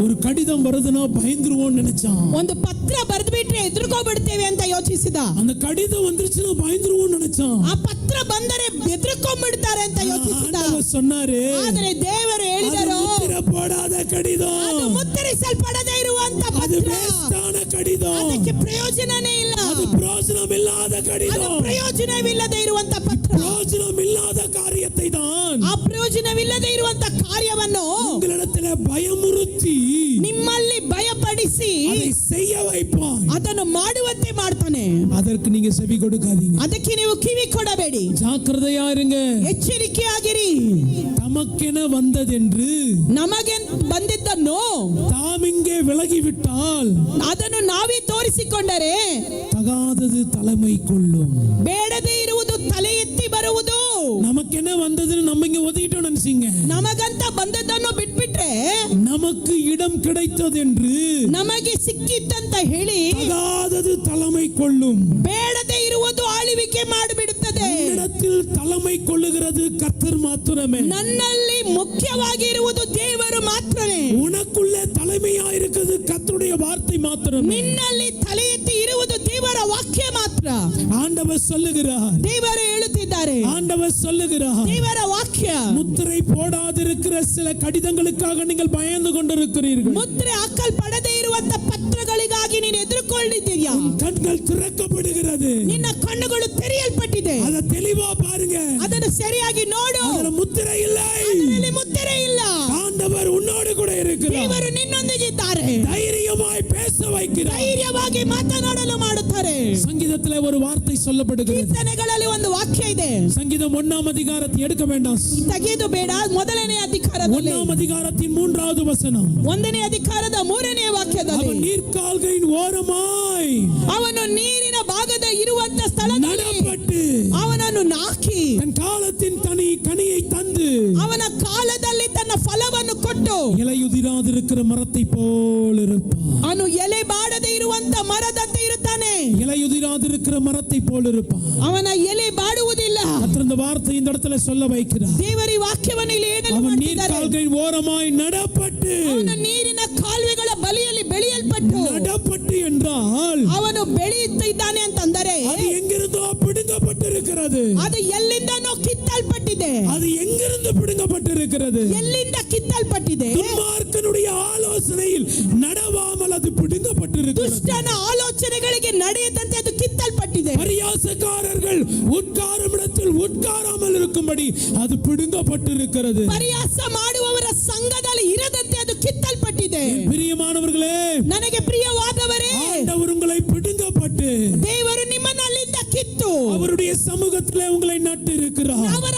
ஒரு கடிதம் வருதுன்னா பயந்துருவோம் நினைச்சான். ಒಂದು ಪತ್ರ ಬರೆದು ಬಿಟ್ರೆ ಎದುರ್ಕೊಂಡ್ಬಿಡ್ತೇವೆ ಅಂತ ಯೋಚಿಸಿದ. அந்த கடிதம் வந்துருச்சுன்னா பயந்துருவோம் நினைச்சான். ಆ ಪತ್ರ ಬಂದರೆ ಎದುರ್ಕೊಂಡ್ಬಿಡ್ತಾರೆ ಅಂತ ಯೋಚಿಸಿದ. ஆண்டவர் சொன்னாரு, ಆದರೆ ದೇವರು அது ಹೇಳಿದರು, முத்திரை போடாத ಅದು கடிதம், ಮುತ್ತರಿಸಲ್ಪಡದೇ ಇರುವಂತ அது ಪತ್ರ, வேஸ்டான கடிதம், ಅದಕ್ಕೆ ಪ್ರಯೋಜನನೇ ಇಲ್ಲ, அது பிரயோஜனம் இல்லாத ಅದು கடிதம். ಪ್ರಯೋಜನವಿಲ್ಲದೆ ಇರುವಂತ ಪತ್ರ. பிரயோஜனம் இல்லாத காரியத்தை தான் ಆ ಪ್ರಯೋಜನವಿಲ್ಲದೆ ಇರುವಂತ ಕಾರ್ಯವನ್ನು உங்களிடத்தில் பயமுறுத்தி ನಿಮ್ಮಲ್ಲಿ ಭಯಪಡಿಸಿ அதை செய்ய வைப்பான். ಅದನ್ನು ಮಾಡುವಂತೆ ಮಾಡ್ತಾನೆ. அதற்கு நீங்க செவி கொடுக்காதீங்க. ಅದಕ್ಕೆ ನೀವು ಕಿವಿ ಕೊಡಬೇಡಿ, ஜாக்கிரதையா இருங்க. ಎಚ್ಚರಿಕೆಯಾಗಿರಿ. தமக்கென வந்ததென்று ನಮಗೆ ಬಂದಿದ್ದನ್ನು தாம் இங்கே விலகிவிட்டால் ಅದನ್ನು ನಾವೇ ತೋರಿಸಿಕೊಂಡರೆ தகாதது தலைமை கொள்ளும். ಬೇಡದೇ ಇರುವುದು ತಲೆ ಎತ್ತಿ ಬರುವುದು. நமக்கென வந்ததுன்னு நம்ம இங்க ஒதுக்கிட்டோம் நினைச்சீங்க. ನಮಗಂತ ಬಂದದ್ದನ್ನು ಬಿಟ್ಬಿಟ್ರೆ நமக்கு இடம் கிடைத்ததென்று ನಮಗೆ ಸಿಕ್ಕಿತ್ತಂತ ಹೇಳಿ தகாதது தலைமை கொள்ளும். ಬೇಡದೇ ಇರುವುದು ಆಳ್ವಿಕೆ ಮಾಡಿಬಿಡುತ್ತದೆ. இடத்தில் தலைமை கொள்ளுகிறது கர்த்தர் மாத்திரமே. ನನ್ನಲ್ಲಿ ಮುಖ್ಯವಾಗಿ ಇರುವುದು ದೇವರು ಮಾತ್ರನೇ. உனக்குள்ளே தலைமையா இருக்கிறது கர்த்தருடைய வார்த்தை மாத்திரமே. ನಿನ್ನಲ್ಲಿ ತಲೆ ಎತ್ತಿ ಇರುವುದು ದೇವರ ವಾಕ್ಯ ಮಾತ್ರ. ஆண்டவர் சொல்லுகிறார், ದೇವರು ಹೇಳುತ್ತಿದ್ದಾರೆ, ஆண்டவர் சொல்லுகிறார், ದೇವರ ವಾಕ್ಯ. முத்திரை போடாதிருக்கிற சில கடிதங்களுக்காக நீங்கள் பயந்து கொண்டிருக்கிறீர்கள். ಮುದ್ರೆ ಹಾಕಲ್ಪಡದೇ ಇರುವಂತ ಪತ್ರಗಳಿಗಾಗಿ ನೀನು ಎದುರುಕೊಂಡಿದ್ದೀಯಾ? கண்கள் திறக்கப்படுகிறது. ನಿನ್ನ ಕಣ್ಣುಗಳು ತೆರೆಯಲ್ಪಟ್ಟಿದೆ. அதை தெளிவா பாருங்க. ಅದನ್ನು ಸರಿಯಾಗಿ ನೋಡು. அதுல முத்திரை இல்லை. ಅದರಲ್ಲಿ ಮುದ್ರೆ ಇಲ್ಲ. ஆண்டவர் உன்னோடு கூட இருக்கிறார். ದೇವರು ನಿನ್ನೊಂದಿಗಿದ್ದಾರೆ. தைரியமாய் பேச வைக்கிறார். ಧೈರ್ಯವಾಗಿ ಮಾತನಾಡಲು ಮಾಡುತ್ತಾರೆ. சங்கீதத்திலே ஒரு வார்த்தை சொல்லப்படுகிறது. ಕೀರ್ತನೆಗಳಲ್ಲಿ ಒಂದು ವಾಕ್ಯ ಇದೆ. சங்கீதம் 1ஆம் அதிகாரத்தை எடுக்க வேண்டாம். ತೆಗೆದು ಬೇಡ. ಮೊದಲನೇ ಅಧಿಕಾರದಲ್ಲಿ 1ஆம் அதிகாரத்தின் 3வது வசனம். 1ನೇ ಅಧಿಕಾರದ 3ನೇ ವಾಕ್ಯದಲ್ಲಿ அவன் நீர்க்கால்களின் ஓரமாய் ಅವನು ನೀರಿನ ಭಾಗದ ಇರುವಂತ ಸ್ಥಳದಲ್ಲಿ நடப்பட்டு ಅವನನ್ನು ನಾಕಿ தன் காலத்தின் கனியை தந்து ಅವನ ಕಾಲದಲ್ಲಿ ತನ್ನ ಫಲವನ್ನು ಕೊಟ್ಟು இலையுதிராதிருக்கிற மரத்தை போல் இருப்பான். ಅವನು ಎಲೆ ಬಾಡದೆ ಇರುವಂತ ಮರದಂತೆ ಇರುತ್ತಾನೆ. இலையுதிராதிருக்கிற மரத்தை போல் இருப்பான். ಅವನ ಎಲೆ ಬಾಡುವುದಿಲ್ಲ. கர்த்தர் இந்த வார்த்தை இந்த இடத்துல சொல்ல வைக்கிறார். ದೇವರ ಈ ವಾಕ್ಯವನ್ನು ಇಲ್ಲಿ ಹೇಳಲು அவன் ಮಾಡಿದ್ದಾರೆ. நீர்க்கால்களின் ஓரமாய் நடப்பட்டு. ಅವನು ನೀರಿನ ಕಾಲುವೆಗಳ ಬಳಿಯಲ್ಲಿ ಬೆಳೆಯಲ್ಪಟ್ಟು. நடப்பட்டு என்றால் ಅವನು ಬೆಳೆಯುತ್ತಿದ್ದಾನೆ ಅಂತಂದರೆ அது எங்கிருந்தோ பிடுங்கப்பட்டிருக்கிறது. ಅದು ಎಲ್ಲಿಂದನೋ ಕಿತ್ತಲ್ಪಟ್ಟಿದೆ. அது எங்கிருந்து பிடுங்கப்பட்டிருக்கிறது? ಎಲ್ಲಿಂದ ಕಿತ್ತಲ್ಪಟ್ಟಿದೆ? துன்மார்க்கனுடைய ஆலோசனையில் நடவாமல் அது பிடுங்கப்பட்டிருக்கிறது. ದುಷ್ಟನ ಆಲೋಚನೆಗಳಿಗೆ ನಡೆಯದಂತೆ ಅದು ಕಿತ್ತಲ್ಪಟ್ಟಿದೆ. பரியாச பரியாசக்காரர்கள் உட்காரும் இடத்தில் உட்காராமல் இருக்கும்படி அது பிடுங்கப்பட்டிருக்கிறது. ಪರಿಯಾಸ ಮಾಡುವವರ ಸಂಘದಲ್ಲಿ ಇರದಂತೆ ಅದು ಕಿತ್ತಲ್ಪಟ್ಟಿದೆ. பிரியமானவர்களே, ನನಗೆ ಪ್ರಿಯವಾದವರೇ, ஆண்டவர் உங்களை பிடுங்கப்பட்டு ದೇವರು ನಿಮ್ಮನ್ನು ಅಲ್ಲಿಂದ ಕಿತ್ತು அவருடைய சமூகத்திலே உங்களை நட்டு இருக்கிறார். ಅವರ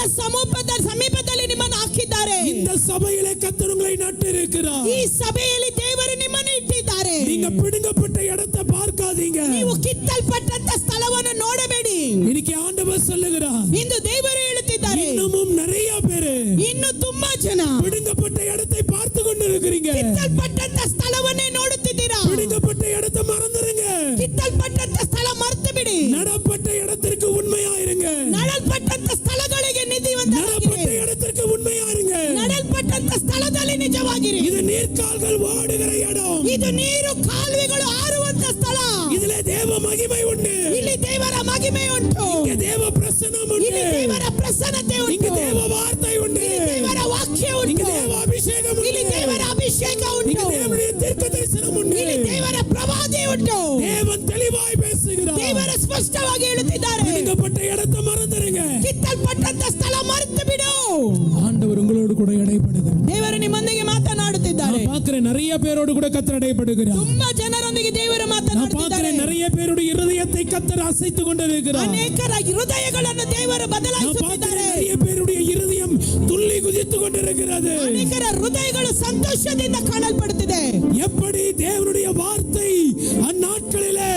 ಸಮೀಪದಲ್ಲಿ ನಿಮ್ಮನ್ನು ಹಾಕಿದ್ದಾರೆ. இந்த சபையிலே கர்த்தர் உங்களை நட்டு இருக்கிறார். ಈ ಸಭೆಯಲ್ಲಿ ದೇವರು ನಿಮ್ಮನ್ನು ಇಟ್ಟಿದ್ದಾರೆ. நீங்க பிடுங்கப்பட்ட இடத்தை பார்க்காதீங்க. ನೀವು ಕಿತ್ತಲ್ಪಟ್ಟಂತ ಸ್ಥಳವನ್ನು ನೋಡಬೇಡಿ. இன்னைக்கு ஆண்டவர் சொல்லுகிறார், ಇಂದು ದೇವರು ಹೇಳುತ್ತಿದ್ದಾರೆ, இன்னமும் நிறைய பேரு ಇನ್ನು ತುಂಬಾ ಜನ பிடுங்கப்பட்ட இடத்தை பார்த்து கொண்டிருக்கிறீங்க. ಕಿತ್ತಲ್ಪಟ್ಟಂತ ಸ್ಥಳವನ್ನೇ ನೋಡುತ್ತಿದ್ದೀರಾ. பிடுங்கப்பட்ட இடத்தை மறந்துருங்க. ಕಿತ್ತಲ್ಪಟ್ಟಂತ ಸ್ಥಳ ಮರೆತು ಬಿಡಿ. நடப்பட்ட இடத்திற்கு உண்மையா இருங்க. ನಡಲ್ಪಟ್ಟಂತ ಸ್ಥಳಗಳಿಗೆ நடப்பட்ட ನಿಧಿವಂತರಾಗಿರಿ. இடத்திற்கு உண்மையா இருங்க. ನಡಲ್ಪಟ್ಟಂತ ಸ್ಥಳದಲ್ಲಿ ನಿಜವಾಗಿರಿ. இது நீர்க்கால்கள் ஓடுகிற இடம். ಇದು ನೀರು ಕಾಲುವೆಗಳು ಆರುವಂತ ಸ್ಥಳ. இதிலே தேவ மகிமை உண்டு. ಇಲ್ಲಿ ದೇವರ ಮಹಿಮೆ ಉಂಟು. இங்கே தேவ பிரசன்னம் உண்டு. ಇಲ್ಲಿ ದೇವರ ಪ್ರಸನ್ನತೆ இங்கே ಉಂಟು. தேவ வார்த்தை உண்டு. ಇಲ್ಲಿ ದೇವರ ವಾಕ್ಯ இங்கே ಉಂಟು. தேவ ಅಭಿಷೇகம் உண்டு. ಇಲ್ಲಿ ದೇವರ ಅಭಿಷೇಕ இங்கே ಉಂಟು. தேவனுடைய தீர்க்க தரிசனம் உண்டு. ಇಲ್ಲಿ ದೇವರ ಪ್ರವಾದಿ ಉಂಟು. தேவன் தெளிவாய் பேசுகிறார். ದೇವರ ಸ್ಪಷ್ಟವಾಗಿ ಹೇಳುತ್ತಿದ್ದಾರೆ. பிடுங்கப்பட்ட இடத்தை மறந்துருங்க. ಕಿತ್ತಲ್ಪಟ್ಟಂತ ಸ್ಥಳ ಮರೆತು ಬಿಡು. ஆண்டவர் உங்களோடு கூட இடைப்படுகிறார். ದೇವರು ನಿಮ್ಮೊಂದಿಗೆ ಮಾತನಾಡುತ್ತಿದ್ದಾರೆ. நான் பார்க்கிறேன் நிறைய பேரோடு கூட கர்த்தர் இடைப்படுகிறார். ತುಂಬಾ ಜನರೊಂದಿಗೆ ದೇವರು நான் ಮಾತನಾಡುತ್ತಿದ್ದಾರೆ. பார்க்கிறேன் நிறைய பேருடைய இருதயத்தை கர்த்தர் அசைத்துக் கொண்டிருக்கிறார். ಅನೇಕರ ಹೃದಯಗಳನ್ನು ದೇವರು நான் ಬದಲಾಯಿಸುತ್ತಿದ್ದಾರೆ. பார்க்கிறேன் நிறைய பேருடைய இருதயம் துள்ளி குதித்துக் கொண்டிருக்கிறது. ಅನೇಕರ ಹೃದಯಗಳು ಸಂತೋಷದಿಂದ ಕಾಣಲ್ಪಡುತ್ತಿದೆ. எப்படி தேவனுடைய வார்த்தை அந்நாட்களிலே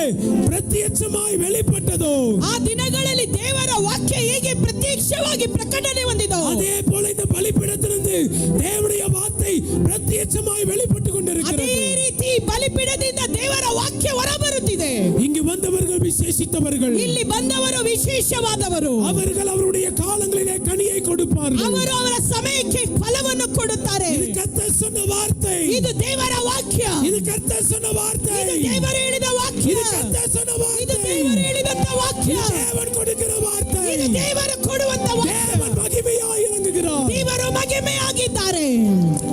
பிரத்யட்சமாய் வெளிப்பட்டதோ, ಆ ದಿನಗಳಲ್ಲಿ ದೇವರ ವಾಕ್ಯ ಹೇಗೆ ಪ್ರತ್ಯಕ್ಷವಾಗಿ ಪ್ರಕಟಣೆ ಹೊಂದಿದೋ, அதே போல இந்த பலிபீடத்திலிருந்து தேவனுடைய வார்த்தை பிரத்யட்சமாய் வெளிப்பட்டு ಅದೇ கொண்டிருக்கிறது. ರೀತಿ ಬಲಿಪೀಠದಿಂದ ದೇವರ ವಾಕ್ಯ ಹೊರಬರುತ್ತಿದೆ. இங்கு வந்தவர்கள் விசேஷித்தவர்கள். ಇಲ್ಲಿ ಬಂದವರು ವಿಶೇಷವಾದವರು. அவர்கள் அவருடைய காலங்களிலே கனியை கொடுப்பார்கள். ಅವರು ಅವರ ಸಮಯಕ್ಕೆ ಫಲವನ್ನು ಕೊಡುತ್ತಾರೆ. இது கர்த்தர் சொன்ன வார்த்தை. ಇದು ದೇವರ ವಾಕ್ಯ. இது கர்த்தர் சொன்ன வார்த்தை. ಇದು ದೇವರು ಹೇಳಿದ ವಾಕ್ಯ. இது கர்த்தர் சொன்ன ಇದು வார்த்தை. ದೇವರು ಹೇಳಿದಂತ ವಾಕ್ಯ. இது தேவன் கொடுக்கிற வார்த்தை. ಇದು ದೇವರು ಕೊಡುವಂತ ವಾಕ್ಯ. தேவன் மகிமையாய் இறங்குகிறார். ದೇವರು ಮಹಿಮೆಯಾಗಿದ್ದಾರೆ.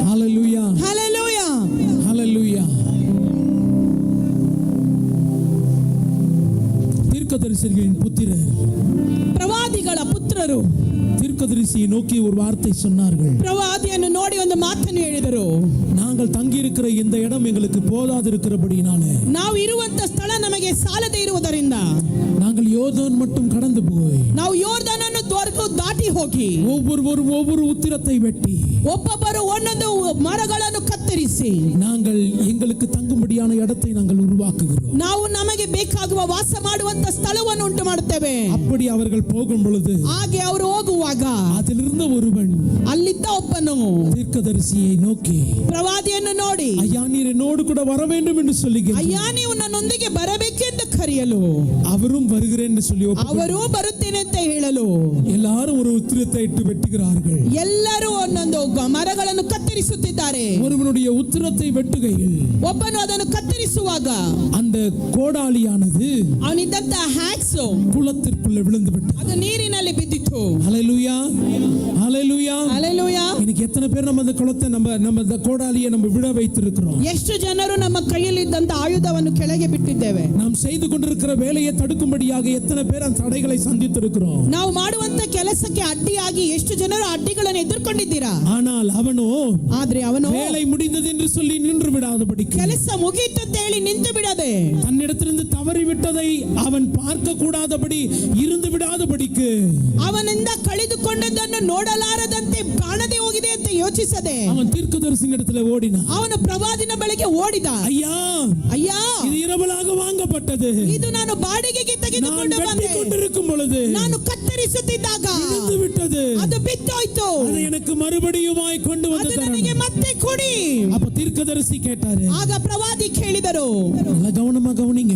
ஹalleluya, ಹಲ್ಲೆಲೂಯಾ. ஹalleluya. தீர்க்கதரிசிகளின் புத்திரர் ಪ್ರವಾದಿಗಳ ಪುತ್ರರು தீர்க்கதரிசியை நோக்கி ஒரு வார்த்தை சொன்னார்கள். ಪ್ರವಾದಿಯನ್ನು ನೋಡಿ ಒಂದು ಮಾತನ್ನು ಹೇಳಿದರು. நாங்கள் தங்கி இருக்கிற இந்த இடம் எங்களுக்கு போதாதிருக்கிறபடினாலே ನಾವು ಇರುವಂತ ಸ್ಥಳ ನಮಗೆ ಸಾಲದೇ ಇರುವುದರಿಂದ நாங்கள் யோர்தான் மட்டும் கடந்து போய் ನಾವು ಯೋರ್ದನನ್ನು ದಾಟಿ ಹೋಗಿ ஒவ்வொருவரும் ஒவ்வொரு உத்திரத்தை வெட்டி ಒಬ್ಬೊಬ್ಬರು ಒಂದೊಂದು ಮರಗಳನ್ನು ಕತ್ತರಿಸಿ நாங்கள் எங்களுக்கு தங்கும்படியான இடத்தை நாங்கள் உருவாக்குகிறோம். ನಾವು ನಮಗೆ ಬೇಕಾಗುವ ವಾಸ ಮಾಡುವಂತ ಸ್ಥಳವನ್ನು ಉಂಟು ಮಾಡುತ್ತೇವೆ. அப்படி அவர்கள் போகும் பொழுது ಹಾಗೆ ಅವರು ಹೋಗುವಾಗ அதிலிருந்த ஒருவன் ಅಲ್ಲಿದ್ದ ಒಬ್ಬನು தீர்க்கதரிசியை நோக்கி ಪ್ರವಾದಿಯನ್ನು ನೋಡಿ, ஐயா நீர் என்னோடு கூட வர வேண்டும் என்று சொல்லுகிறார். ಅಯ್ಯ ನೀವು ನನ್ನೊಂದಿಗೆ ಬರಬೇಕೆಂದು ಕರೆಯಲು அவரும் வருகிறேன் என்று சொல்லி ಅವರು ಬರುತ್ತೇನೆ ಅಂತ ಹೇಳಲು எல்லாரும் ஒரு உத்திரத்தை இட்டு வெட்டுகிறார்கள். ಎಲ್ಲರೂ ಒಂದೊಂದು ಮರಗಳನ್ನು ಕತ್ತರಿಸುತ್ತಿದ್ದಾರೆ. ஒருவனுடைய உத்திரத்தை வெட்டுகையில் ಒಬ್ಬನು ಅದನ್ನು ಕತ್ತರಿಸುವಾಗ அந்த கோடாலியானது ಅವನಿದ್ದಂತ ಹ್ಯಾಕ್ಸ್ குளத்திற்குள்ள விழுந்து விட்டது. ಅದು ನೀರಿನಲ್ಲಿ ಬಿದ್ದಿತು. ஹalleluya, ஹalleluya. ಹಲ್ಲೆಲೂಯಾ. இன்னைக்கு எத்தனை பேர் நம்ம அந்த குளத்தை நம்ம இந்த கோடாலியை நம்ம விழ வைத்திருக்கிறோம். ಎಷ್ಟು ಜನರು ನಮ್ಮ ಕೈಯಲ್ಲಿದ್ದಂತ ಆಯುಧವನ್ನು ಕೆಳಗೆ ಬಿಟ್ಟಿದ್ದೇವೆ. நாம் செய்து கொண்டிருக்கிற வேலையை தடுக்கும்படியாக எத்தனை பேர் அந்த தடைகளை சந்தித்திருக்கிறோம். ನಾವು ಮಾಡುವಂತ ಕೆಲಸಕ್ಕೆ ಅಡ್ಡಿಯಾಗಿ ಎಷ್ಟು ಜನರು ಅಡ್ಡಿಗಳನ್ನು ಎದುರ್ಕೊಂಡಿದ್ದೀರಾ. ஆனால் அவனோ ಆದ್ರೆ ಅವನು வேலை முடிந்தது என்று சொல்லி நின்று விடாதபடிக்கு, ಕೆಲಸ ಮುಗೀತು ಅಂತ ಹೇಳಿ ನಿಂತು ಬಿಡದೆ, தன்னிடத்திலிருந்து தவறி விட்டதை அவன் பார்க்க கூடாதபடி இருந்து விடாதபடிக்கு, ಅವನಿಂದ ಕಳೆದುಕೊಂಡದ್ದನ್ನು ನೋಡಲಾರದಂತೆ ಕಾಣದೆ ಹೋಗಿದೆ ಅಂತ ಯೋಚಿಸದೆ அவன் தீர்க்கதரிசியிடத்தில் ஓடினான். ಅವನು ಪ್ರವಾದಿನ ಬಳಿಗೆ ಓಡಿದ. ஐயா, ಅಯ್ಯ இது இரவலாக வாங்கப்பட்டது. ಇದು ನಾನು ಬಾಡಿಗೆಗೆ நான் ತೆಗೆದುಕೊಂಡು வெட்டி ಬಂದೆ. கொண்டிருக்கும் பொழுது ನಾನು ಕತ್ತರಿಸುತ್ತಿದ್ದಾಗ விழுந்து விட்டது. ಅದು ಬಿತ್ತೋಯ್ತು. அதை எனக்கு மறுபடியுமாய் கொண்டு வந்து ಅದು ನನಗೆ தரணும். ಮತ್ತೆ ಕೊಡಿ. அப்ப தீர்க்கதரிசி கேட்டாரு. ಆಗ ಪ್ರವಾದಿ ಕೇಳಿದರು. நல்ல கவனமா கவனிங்க,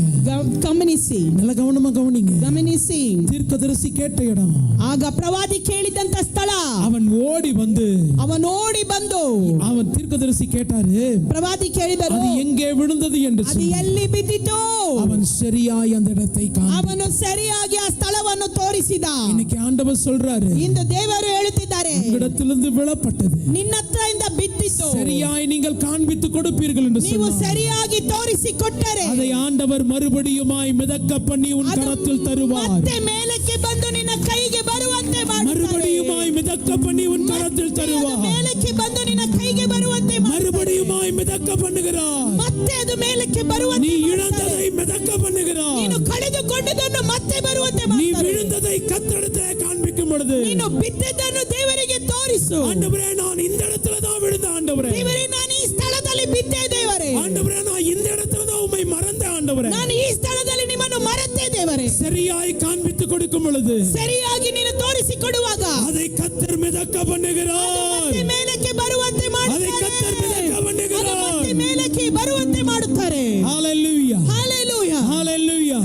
ಗಮನಿಸಿ நல்ல கவனமா கவனிங்க. ಗಮನಿಸಿ. தீர்க்கதரிசி கேட்ட இடம். ಆಗ ಪ್ರವಾದಿ ಕೇಳಿದಂತ ಸ್ಥಳ. அவன் ஓடி வந்து ಅವನು ಓಡಿ ಬಂದು அவன் தீர்க்கதரிசி கேட்டாரு, ಪ್ರವಾದಿ ಕೇಳಿದರು, அது எங்கே விழுந்தது என்று ಅದು சொல்லி. ಎಲ್ಲಿ ಬಿದ್ದಿತು. அவன் சரியாய் அந்த இடத்தை ಅವನು ಸರಿಯಾಗಿ ಆ ಸ್ಥಳವನ್ನು ತೋರಿಸಿದ. இன்னைக்கு ஆண்டவர் சொல்றாரு, ಇಂದು ದೇವರು ಹೇಳುತ್ತಿದ್ದಾರೆ, உங்களிடத்திலிருந்து விழப்பட்டது ನಿನ್ನ ಹತ್ರದಿಂದ ಬಿದ್ದಿತು. சரியாய் நீங்கள் காண்பித்து கொடுப்பீர்கள் என்று ನೀವು சொன்னார். ಸರಿಯಾಗಿ ತೋರಿಸಿ ಕೊಟ್ಟರೆ அதை ஆண்டவர் மறுபடியும் மறுபடியுமாய் மிதக்க பண்ணி உன் ಅದು கரத்தில் தருவார். ಮತ್ತೆ ಮೇಲಕ್ಕೆ ಬಂದು ನಿನ್ನ ಕೈಗೆ ಬರುವಂತೆ ಮಾಡುತ್ತಾರೆ. மறுபடியுமாய் மிதக்க பண்ணி உன் கரத்தில் ಅದು தருவார். ಮೇಲಕ್ಕೆ ಬಂದು ನಿನ್ನ ಕೈಗೆ ಬರುವಂತೆ ಮಾಡುತ್ತಾರೆ. மறுபடியுமாய் மிதக்க பண்ணுகிறார். ಮತ್ತೆ ಅದು ಮೇಲಕ್ಕೆ நீ ಬರುವಂತೆ ಮಾಡುತ್ತಾರೆ. இழந்ததை மிதக்க பண்ணுகிறார். ನೀನು ಕಳೆದುಕೊಂಡದನ್ನು ಮತ್ತೆ ಬರುವಂತೆ நீ ಮಾಡುತ್ತಾರೆ. விழுந்ததை கர்த்தரிடத்திலே காண்பிக்கும் பொழுது, ನೀನು ಬಿದ್ದದ್ದನ್ನು ದೇವರಿಗೆ ತೋರಿಸು. ஆண்டவரே நான் இந்த இடத்துல தான் விழுந்த ஆண்டவரே, ದೇವರೇ ನಾನು ಈ ಸ್ಥಳದಲ್ಲಿ ಬಿದ್ದೆ ದೇವರೇ. ஆண்டவரே நான் இந்த இடத்துல தான் உம்மை மறந்த ஆண்டவரே. ನಾನು ಈ ಸ್ಥಳದಲ್ಲಿ ನಿಮ್ಮನ್ನು ಮರೆತೆ ದೇವರೇ. சரியாய் காண்பித்து கொடுக்கும் பொழுது ಸರಿಯಾಗಿ ನೀನು ತೋರಿಸಿಕೊಡುವಾಗ அதை கர்த்தர் மிதக்க பண்ணுகிறார். ಮತ್ತೆ ಮೇಲಕ್ಕೆ ಬರುವಂತೆ அதை ಮಾಡುತ್ತಾರೆ. கர்த்தர் மிதக்க ಅದು பண்ணுகிறார். ಮತ್ತೆ ಮೇಲಕ್ಕೆ ಬರುವಂತೆ ಮಾಡುತ್ತಾರೆ. ஹalleluya, Hallelujah. ஹalleluya.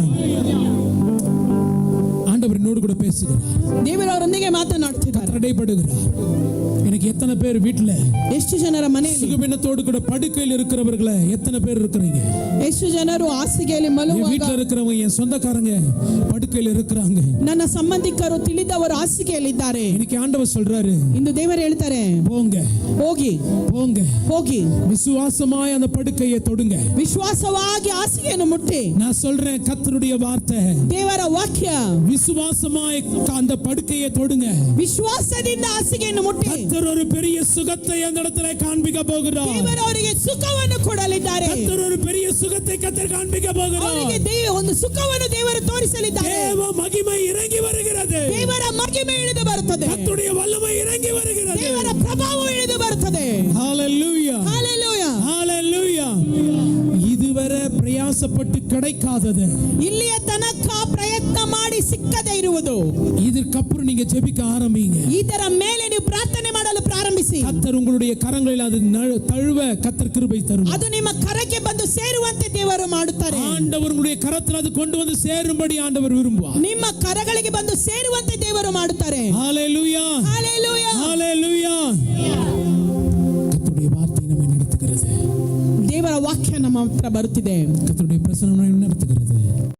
ஆண்டவர் என்னோடு கூட பேசுகிறார், ದೇವರು ಅವರೊಂದಿಗೆ ಮಾತನಾಡುತ್ತಿದ್ದಾರೆ. தடைபடுகிறார். எனக்கு எத்தனை பேர் வீட்டுல ಎಷ್ಟು ಜನರ ಮನೆಯಲ್ಲಿ சுகபின்னத்தோடு கூட படுக்கையில் இருக்கிறவர்களே எத்தனை பேர் இருக்கிறீங்க? ಎಷ್ಟು ಜನರು ಹಾಸಿಗೆಯಲ್ಲಿ என் ಮಲಗುವಾಗ வீட்டுல இருக்கிறவங்க, என் சொந்தக்காரங்க படுக்கையில் இருக்கிறாங்க. ನನ್ನ ಸಂಬಂಧಿಕರು ತಿಳಿದವರು ಹಾಸಿಗೆಯಲ್ಲಿದ್ದಾರೆ. இன்னைக்கு ஆண்டவர் சொல்றாரு, ಇಂದು ದೇವರು ಹೇಳ್ತಾರೆ, போங்க ಹೋಗಿ போங்க, ಹೋಗಿ விசுவாசமாய் அந்த படுக்கையை தொடுங்க. ವಿಶ್ವಾಸವಾಗಿ ಹಾಸಿಗೆಯನ್ನು ಮುಟ್ಟಿ. நான் சொல்றேன், கர்த்தருடைய வார்த்தை, ದೇವರ ವಾಕ್ಯ, விசுவாசமாய் அந்த படுக்கையை தொடுங்க. ವಿಶ್ವಾಸದಿಂದ ಹಾಸಿಗೆಯನ್ನು ಮುಟ್ಟಿ. கர்த்தர் ஒரு பெரிய சுகத்தை அந்த இடத்துல காண்பிக்க போகிறார். ದೇವರು ಅವರಿಗೆ ಸುಖವನ್ನು ಕೊಡಲಿದ್ದಾರೆ. கர்த்தர் ஒரு பெரிய சுகத்தை கர்த்தர் காண்பிக்க போகிறார். ಅವರಿಗೆ ಒಂದು ಸುಖವನ್ನು ದೇವರು ತೋರಿಸಲಿದ್ದಾರೆ. தேவ மகிமை இறங்கி வருகிறது. ದೇವರ ಮಹಿಮೆ ಇಳಿದು ಬರುತ್ತದೆ. கர்த்தருடைய வல்லமை இறங்கி வருகிறது. ದೇವರ ಪ್ರಭಾವ ಇಳಿದು ಬರುತ್ತದೆ. ஹalleluya, Hallelujah. ஹalleluya. இதுவரை பிரயாசப்பட்டு கிடைக்காதது ಇಲ್ಲಿಯ ತನಕ ಪ್ರಯತ್ನ ಮಾಡಿ ಸಿಕ್ಕದೇ ಇರುವುದು, இதற்கப்புறம் நீங்க ஜெபிக்க ஆரம்பிங்க. ಇದರ ಮೇಲೆ ನೀವು ಪ್ರಾರ್ಥನೆ ಮಾಡಲು ಪ್ರಾರಂಭಿಸಿ. கர்த்தர் உங்களுடைய கரங்களில் அது தழுவ கர்த்தர் கிருபை தருவார். ಅದು ನಿಮ್ಮ ಕರಕ್ಕೆ ಬಂದು ಸೇರುವಂತೆ ದೇವರು ಮಾಡುತ್ತಾರೆ. ஆண்டவர் உங்களுடைய கரத்தில் அது கொண்டு வந்து சேரும்படி ஆண்டவர் விரும்புவார். ನಿಮ್ಮ ಕರಗಳಿಗೆ ಬಂದು ಸೇರುವಂತೆ ದೇವರು ಮಾಡುತ್ತಾರೆ. ஹalleluya, Hallelujah. ஹalleluya. கர்த்தருடைய வார்த்தை நம்மை நடத்துகிறது. ದೇವರ ವಾಕ್ಯ ನಮ್ಮ ಹತ್ರ ಬರುತ್ತಿದೆ. கர்த்தருடைய